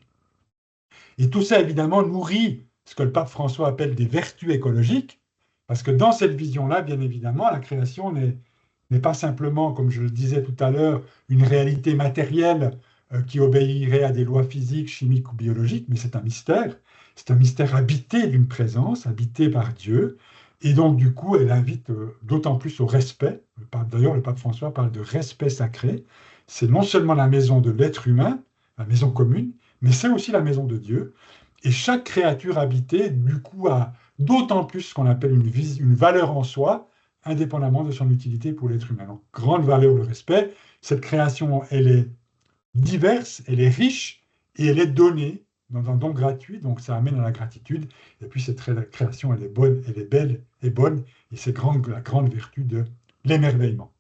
Et tout ça, évidemment, nourrit ce que le pape François appelle des vertus écologiques, parce que dans cette vision-là, bien évidemment, la création n'est pas simplement, comme je le disais tout à l'heure, une réalité matérielle qui obéirait à des lois physiques, chimiques ou biologiques, mais c'est un mystère. C'est un mystère habité d'une présence, habité par Dieu. Et donc, du coup, elle invite d'autant plus au respect. D'ailleurs, le pape François parle de respect sacré. C'est non seulement la maison de l'être humain, la maison commune, mais c'est aussi la maison de Dieu. Et chaque créature habitée, du coup, a d'autant plus ce qu'on appelle une valeur en soi, indépendamment de son utilité pour l'être humain. Donc, grande valeur, le respect. Cette création, elle est diverse, elle est riche et elle est donnée dans un don gratuit, donc ça amène à la gratitude. Et puis cette création, elle est bonne, elle est belle et bonne, et c'est la grande vertu de l'émerveillement.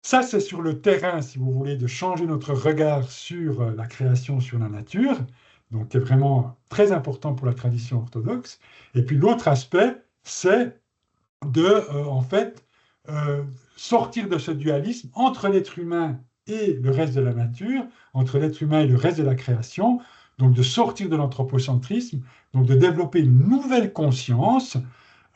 Ça, c'est sur le terrain, si vous voulez, de changer notre regard sur la création, sur la nature, donc c'est vraiment très important pour la tradition orthodoxe. Et puis l'autre aspect, c'est de, en fait, sortir de ce dualisme entre l'être humain et le reste de la nature, entre l'être humain et le reste de la création, donc de sortir de l'anthropocentrisme, donc de développer une nouvelle conscience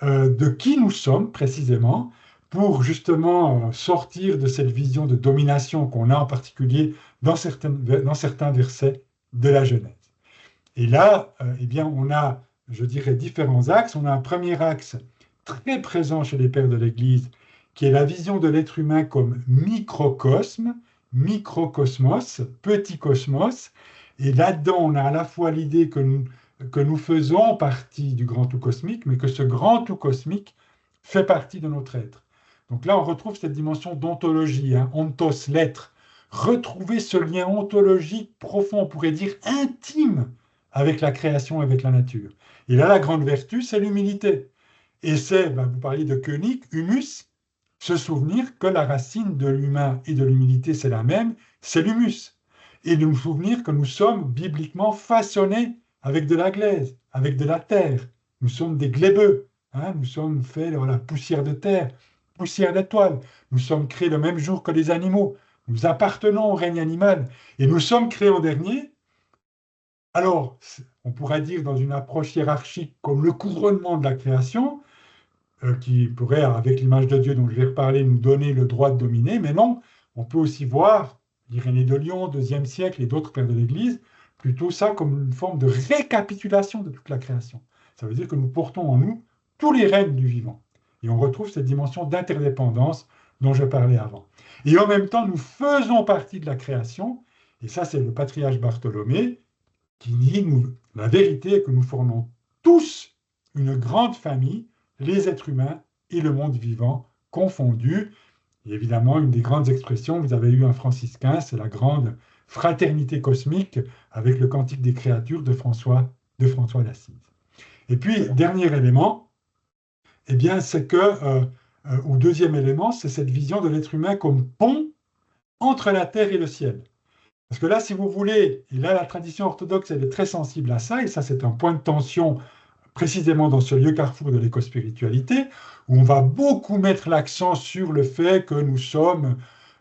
de qui nous sommes précisément, pour justement sortir de cette vision de domination qu'on a en particulier dans certains versets de la Genèse. Et là, eh bien, on a, je dirais, différents axes. On a un premier axe très présent chez les pères de l'Église, qui est la vision de l'être humain comme microcosme, microcosmos, petit cosmos. Et là-dedans, on a à la fois l'idée que nous faisons partie du grand tout cosmique, mais que ce grand tout cosmique fait partie de notre être. Donc là, on retrouve cette dimension d'ontologie, ontos, l'être. Retrouver ce lien ontologique profond, on pourrait dire intime, avec la création, avec la nature. Et là, la grande vertu, c'est l'humilité. Et c'est, vous parliez de Koenig, humus, se souvenir que la racine de l'humain et de l'humilité, c'est la même, c'est l'humus. Et de nous souvenir que nous sommes bibliquement façonnés avec de la glaise, avec de la terre. Nous sommes des glébeux, nous sommes faits de la poussière de terre, poussière d'étoiles. Nous sommes créés le même jour que les animaux. Nous appartenons au règne animal. Et nous sommes créés en dernier. Alors, on pourrait dire dans une approche hiérarchique comme le couronnement de la création, qui pourrait, avec l'image de Dieu dont je vais reparler, nous donner le droit de dominer, mais non, on peut aussi voir, Irénée de Lyon, IIe siècle, et d'autres pères de l'Église, plutôt ça comme une forme de récapitulation de toute la création. Ça veut dire que nous portons en nous tous les règnes du vivant. Et on retrouve cette dimension d'interdépendance dont je parlais avant. Et en même temps, nous faisons partie de la création, et ça c'est le patriarche Bartholomée, qui dit la vérité est que nous formons tous une grande famille, les êtres humains et le monde vivant confondus. Et évidemment, une des grandes expressions, vous avez eu un franciscain, c'est la grande fraternité cosmique avec le Cantique des créatures de François d'Assise. Et puis, dernier élément, eh bien, c'est que, ou deuxième élément, c'est cette vision de l'être humain comme pont entre la terre et le ciel. Parce que là, si vous voulez, et là, la tradition orthodoxe, elle est très sensible à ça, et ça, c'est un point de tension précisément dans ce lieu carrefour de l'écospiritualité, où on va beaucoup mettre l'accent sur le fait que nous sommes,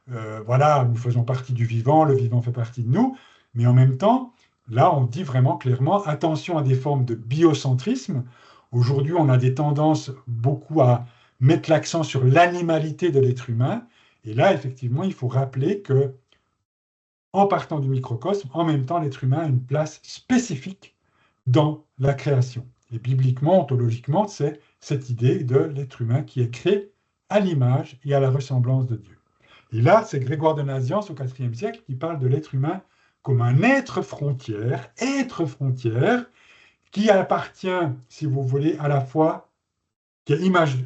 nous faisons partie du vivant, le vivant fait partie de nous, mais en même temps, là, on dit vraiment clairement, attention à des formes de biocentrisme. Aujourd'hui, on a des tendances beaucoup à mettre l'accent sur l'animalité de l'être humain, et là, effectivement, il faut rappeler que en partant du microcosme, en même temps, l'être humain a une place spécifique dans la création. Et bibliquement, ontologiquement, c'est cette idée de l'être humain qui est créé à l'image et à la ressemblance de Dieu. Et là, c'est Grégoire de Nazianze au IVe siècle qui parle de l'être humain comme un être frontière, qui appartient, si vous voulez, à la fois, qui est image,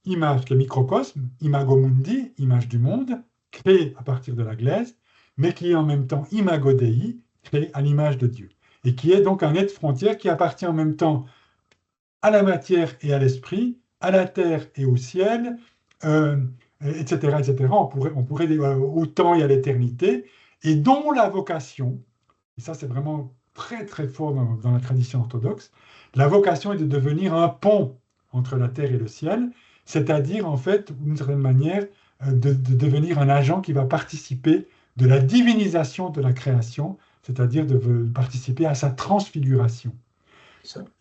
qui est microcosme, imago mundi, image du monde, créé à partir de la glaise, mais qui est en même temps imago Dei, créé à l'image de Dieu. Et qui est donc un être frontière qui appartient en même temps à la matière et à l'esprit, à la terre et au ciel, etc., etc. On pourrait dire au temps et à l'éternité, et dont la vocation, et ça c'est vraiment très très fort dans la tradition orthodoxe, la vocation est de devenir un pont entre la terre et le ciel, c'est-à-dire en fait, d'une certaine manière, de devenir un agent qui va participer de la divinisation de la création, c'est-à-dire de participer à sa transfiguration.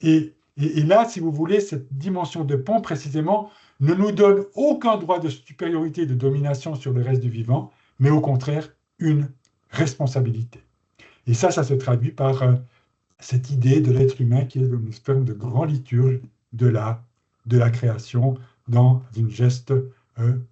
Et là, si vous voulez, cette dimension de pont, précisément, ne nous donne aucun droit de supériorité et de domination sur le reste du vivant, mais au contraire, une responsabilité. Et ça se traduit par cette idée de l'être humain qui est une forme de grand liturge de la création dans une geste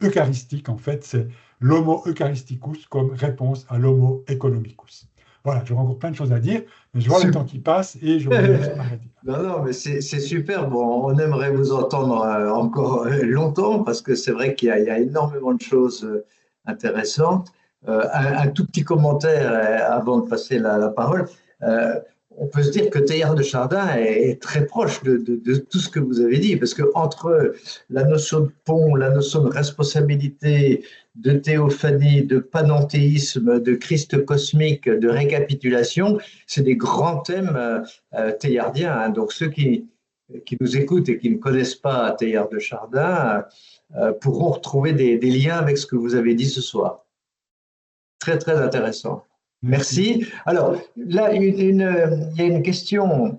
eucharistique. En fait, c'est l'homo eucharisticus comme réponse à l'homo economicus. Voilà, j'aurais encore plein de choses à dire, mais je vois le temps qui passe et je voulais juste m'arrêter. Non, non, mais c'est super. Bon, on aimerait vous entendre encore longtemps parce que c'est vrai qu'il y a énormément de choses intéressantes. Un tout petit commentaire avant de passer la parole. Euh, on peut se dire que Teilhard de Chardin est très proche de tout ce que vous avez dit, parce que entre la notion de pont, la notion de responsabilité, de théophanie, de panenthéisme, de Christ cosmique, de récapitulation, c'est des grands thèmes teilhardiens. Hein. Donc ceux qui nous écoutent et qui ne connaissent pas Teilhard de Chardin pourront retrouver des liens avec ce que vous avez dit ce soir. Très, très intéressant. Merci. Alors, là, il y a une question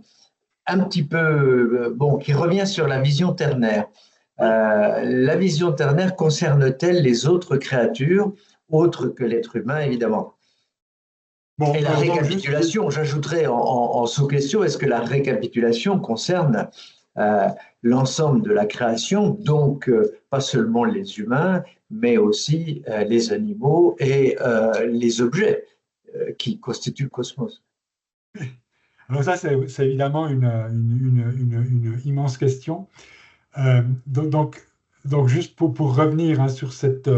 un petit peu, bon, qui revient sur la vision ternaire. La vision ternaire concerne-t-elle les autres créatures, autres que l'être humain, évidemment? Bon, et la récapitulation, j'ajouterais en sous-question, est-ce que la récapitulation concerne l'ensemble de la création, donc pas seulement les humains, mais aussi les animaux et les objets qui constituent le cosmos? Alors ça, c'est évidemment une immense question. Donc, juste pour revenir hein, sur cette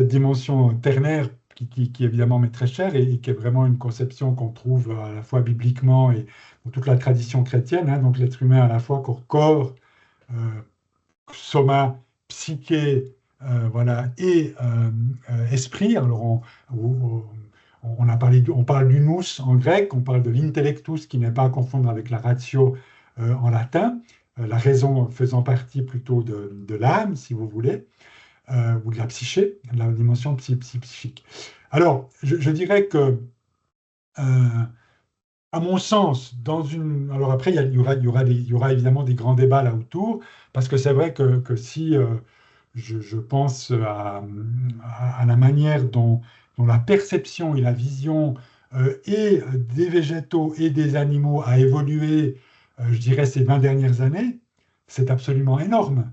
dimension ternaire qui évidemment m'est très chère et qui est vraiment une conception qu'on trouve à la fois bibliquement et dans toute la tradition chrétienne, hein, donc l'être humain à la fois corps, soma, psyché, voilà, et esprit. Alors on parle du nous en grec, on parle de l'intellectus qui n'est pas à confondre avec la ratio en latin, la raison faisant partie plutôt de l'âme, si vous voulez, ou de la psyché, la dimension psychique. Alors, je dirais que, à mon sens, alors après, il y aura évidemment des grands débats là autour, parce que c'est vrai que si je pense à la manière dont la perception et la vision et des végétaux et des animaux a évolué, je dirais, ces 20 dernières années, c'est absolument énorme.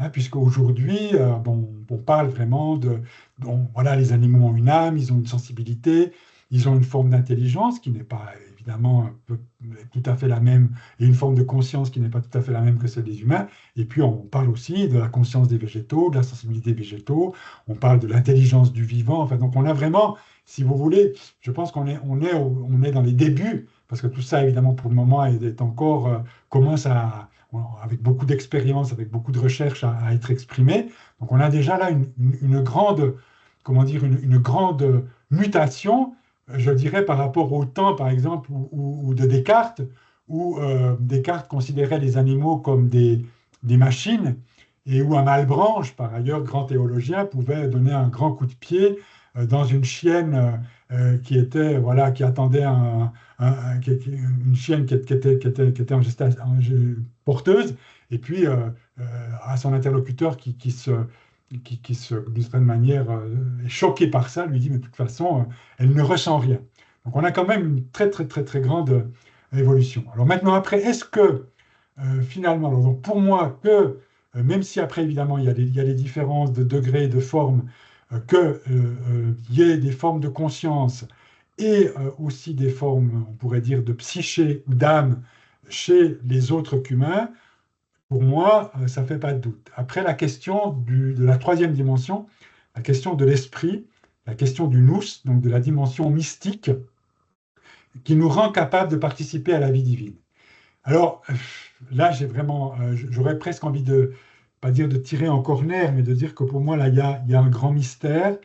Hein, puisque aujourd'hui, on parle vraiment voilà, les animaux ont une âme, ils ont une sensibilité, ils ont une forme d'intelligence qui n'est pas évidemment tout à fait la même, et une forme de conscience qui n'est pas tout à fait la même que celle des humains. Et puis on parle aussi de la conscience des végétaux, de la sensibilité des végétaux, on parle de l'intelligence du vivant. Enfin, donc on a vraiment, si vous voulez, je pense qu'on est dans les débuts, parce que tout ça, évidemment, pour le moment, est encore, commence avec beaucoup d'expérience, avec beaucoup de recherche à être exprimé. Donc on a déjà là une grande, comment dire, une grande mutation, je dirais, par rapport au temps, par exemple, ou de Descartes, où Descartes considérait les animaux comme des machines, et où un Malebranche, par ailleurs grand théologien, pouvait donner un grand coup de pied dans une chienne qui était, voilà, qui attendait une chienne qui était en gestation porteuse, et puis à son interlocuteur qui d'une certaine manière, est choqué par ça, lui dit, mais de toute façon, elle ne ressent rien. Donc on a quand même une très, très, très, très grande évolution. Alors maintenant, après, est-ce que, finalement, alors, donc pour moi, que, même si après, évidemment, il y a des différences de degrés, de formes, qu'il y ait des formes de conscience et aussi des formes, on pourrait dire, de psyché ou d'âme chez les autres qu'humains, pour moi, ça ne fait pas de doute. Après, la question de la troisième dimension, la question de l'esprit, la question du nous, donc de la dimension mystique, qui nous rend capables de participer à la vie divine. Alors, là, j'aurais presque envie de, pas dire de tirer en corner, mais de dire que pour moi, là, il y a un grand mystère,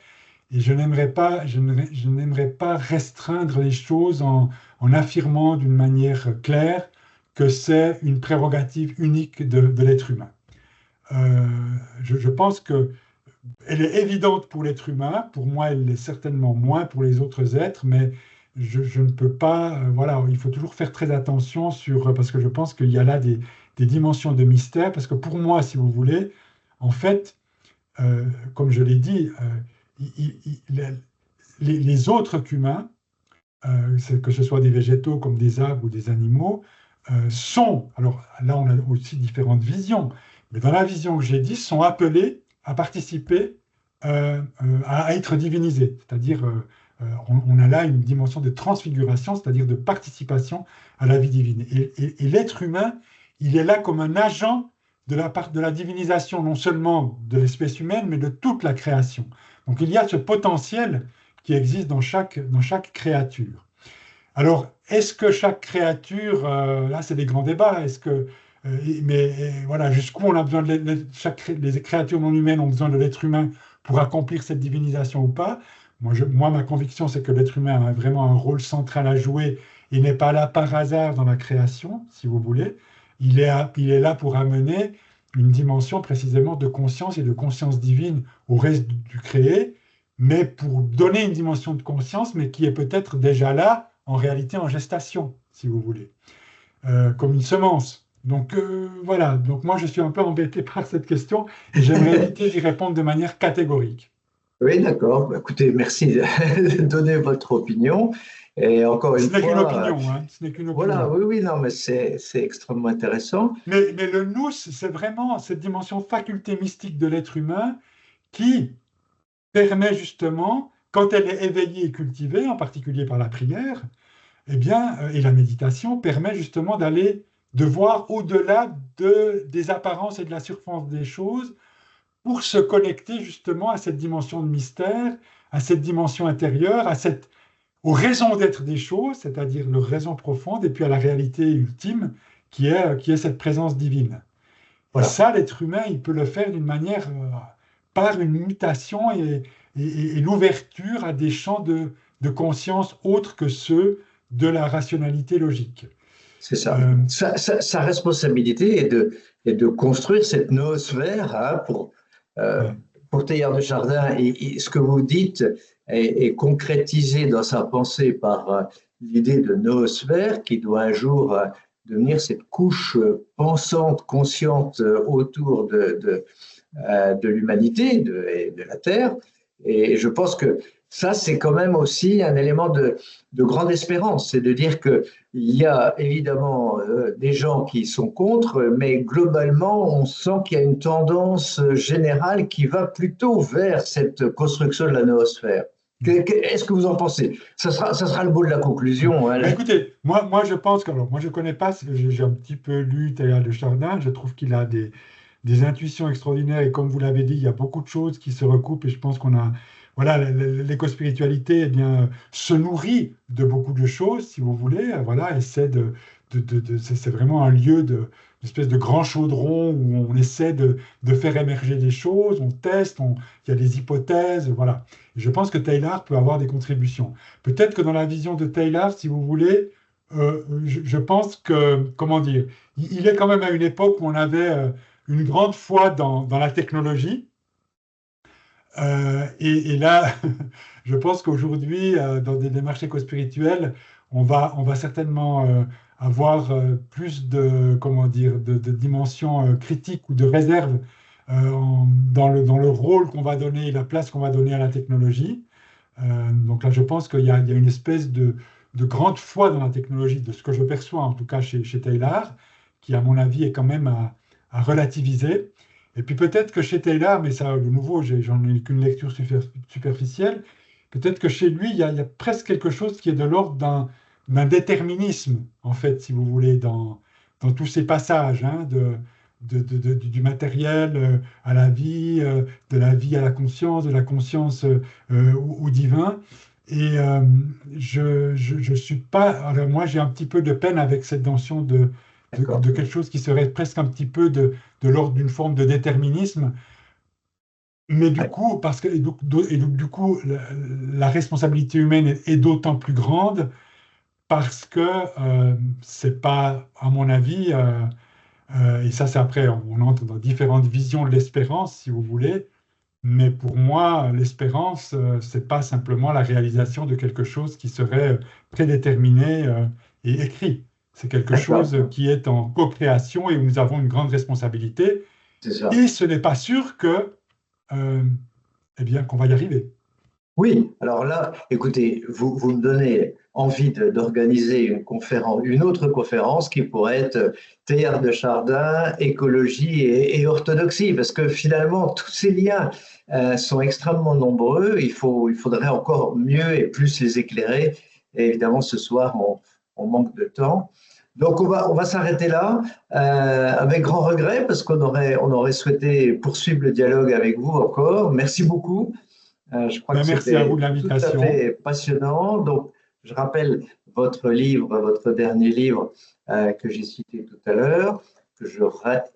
et je n'aimerais pas restreindre les choses en affirmant d'une manière claire que c'est une prérogative unique de l'être humain. Je pense qu'elle est évidente pour l'être humain, pour moi elle l'est certainement moins pour les autres êtres, mais je ne peux pas, voilà, il faut toujours faire très attention parce que je pense qu'il y a là des dimensions de mystère, parce que pour moi, si vous voulez, en fait, comme je l'ai dit, les autres qu'humains, que ce soit des végétaux comme des arbres ou des animaux, sont, alors là on a aussi différentes visions, mais dans la vision que j'ai dit, sont appelés à participer, à être divinisés. C'est-à-dire, on a là une dimension de transfiguration, c'est-à-dire de participation à la vie divine. Et l'être humain, il est là comme un agent de la part de la divinisation, non seulement de l'espèce humaine, mais de toute la création. Donc il y a ce potentiel qui existe dans chaque créature. Alors, est-ce que chaque créature, là c'est des grands débats, voilà, jusqu'où on a besoin les créatures non humaines ont besoin de l'être humain pour accomplir cette divinisation ou pas? Moi, ma conviction, c'est que l'être humain a vraiment un rôle central à jouer. Il n'est pas là par hasard dans la création, si vous voulez. Il est là pour amener une dimension précisément de conscience et de conscience divine au reste du créé, mais pour donner une dimension de conscience, mais qui est peut-être déjà là, en réalité en gestation, si vous voulez, comme une semence. Donc voilà, donc moi je suis un peu embêté par cette question et j'aimerais éviter d'y répondre de manière catégorique. Oui, d'accord. Bah, écoutez, merci de donner votre opinion. Et encore Ce une n'est qu'une fois, opinion, hein, ce n'est qu'une voilà, opinion. oui, oui, non, mais c'est extrêmement intéressant. Mais le nous, c'est vraiment cette dimension faculté mystique de l'être humain qui permet justement, quand elle est éveillée et cultivée, en particulier par la prière, eh bien, et la méditation permet justement de voir au-delà des apparences et de la surface des choses pour se connecter justement à cette dimension de mystère, à cette dimension intérieure, aux raisons d'être des choses, c'est-à-dire leur raison profonde, et puis à la réalité ultime qui est cette présence divine. Et Voilà, ça, l'être humain, il peut le faire d'une manière, par une mutation et l'ouverture à des champs de conscience autres que ceux de la rationalité logique. c'est ça. Euh, Sa responsabilité est de construire cette noosphère hein, euh, ouais, pour Teilhard de Chardin. Et ce que vous dites est concrétisé dans sa pensée par l'idée de noosphère qui doit un jour devenir cette couche pensante, consciente autour de l'humanité et de la Terre. Et je pense que ça, c'est quand même aussi un élément de grande espérance. C'est de dire qu'il y a évidemment des gens qui sont contre, mais globalement, on sent qu'il y a une tendance générale qui va plutôt vers cette construction de la noosphère. Est-ce que vous en pensez? Ça sera le bout de la ouais. conclusion. Hein. Ben écoutez, moi je pense que, alors moi je ne connais pas, j'ai un petit peu lu Teilhard de Chardin, je trouve qu'il a des intuitions extraordinaires et comme vous l'avez dit, il y a beaucoup de choses qui se recoupent et je pense qu'on a, voilà, l'écospiritualité eh bien, se nourrit de beaucoup de choses, si vous voulez, voilà, essaie c'est vraiment un lieu une espèce de grand chaudron où on essaie de faire émerger des choses, on teste, il y a des hypothèses, voilà. Et je pense que Teilhard peut avoir des contributions. Peut-être que dans la vision de Teilhard, si vous voulez, je pense que, comment dire, il est quand même à une époque où on avait une grande foi dans la technologie. Et là, je pense qu'aujourd'hui, dans des démarches éco-spirituelles, on va certainement avoir plus de, comment dire, de dimensions critiques ou de réserve dans le rôle qu'on va donner et la place qu'on va donner à la technologie. Donc là, je pense qu'il y a une espèce de grande foi dans la technologie, de ce que je perçois en tout cas chez Taylor, qui à mon avis est quand même à relativiser. Et puis peut-être que chez Taylor, mais ça de nouveau, j'en ai qu'une lecture superficielle, peut-être que chez lui, il y a presque quelque chose qui est de l'ordre d'un déterminisme, en fait, si vous voulez, dans tous ces passages, hein, du matériel à la vie, de la vie à la conscience, de la conscience au divin. Et je suis pas. Alors moi, j'ai un petit peu de peine avec cette notion D'accord. de quelque chose qui serait presque un petit peu de l'ordre d'une forme de déterminisme. Mais du Ouais, coup, parce que et donc, du coup, la responsabilité humaine est d'autant plus grande parce que c'est pas, à mon avis, et ça c'est après, on entre dans différentes visions de l'espérance, si vous voulez. Mais pour moi, l'espérance, c'est pas simplement la réalisation de quelque chose qui serait prédéterminé et écrit. C'est quelque d'accord. chose qui est en co-création et où nous avons une grande responsabilité. C'est ça. Et ce n'est pas sûr que, euh, eh bien, qu'on va y arriver. Oui, alors là, écoutez, vous me donnez envie d'organiser une conférence, une autre conférence qui pourrait être théâtre de Chardin, écologie et orthodoxie, parce que finalement, tous ces liens sont extrêmement nombreux. Il faudrait encore mieux et plus les éclairer. Et évidemment, ce soir, on manque de temps. Donc, on va s'arrêter là, avec grand regret, parce on aurait souhaité poursuivre le dialogue avec vous encore. Merci beaucoup. Je crois Ben, que merci à vous c'était de tout à l'invitation. fait passionnant. Donc, je rappelle votre livre, votre dernier livre que j'ai cité tout à l'heure, que je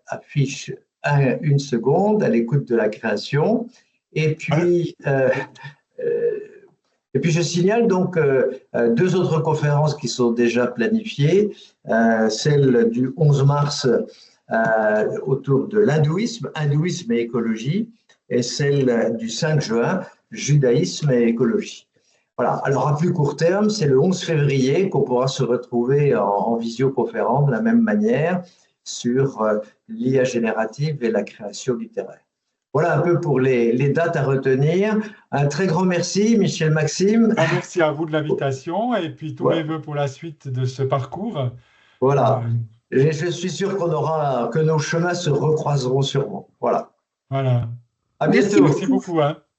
affiche une seconde à l'écoute de la création. Et Alors, puis, euh, et puis je signale donc deux autres conférences qui sont déjà planifiées. Celle du 11 mars autour de l'hindouisme, hindouisme et écologie, et celle du 5 juin, judaïsme et écologie. Voilà. Alors à plus court terme, c'est le 11 février qu'on pourra se retrouver en visioconférence de la même manière sur l'IA générative et la création littéraire. Voilà un peu pour les dates à retenir. Un très grand merci, Michel Maxime. ben, merci à vous de l'invitation et puis tous mes voeux pour la suite de ce parcours. Voilà. Euh, Je suis sûr que nos chemins se recroiseront sûrement. Voilà. voilà. À Merci bientôt. Merci beaucoup. beaucoup, hein.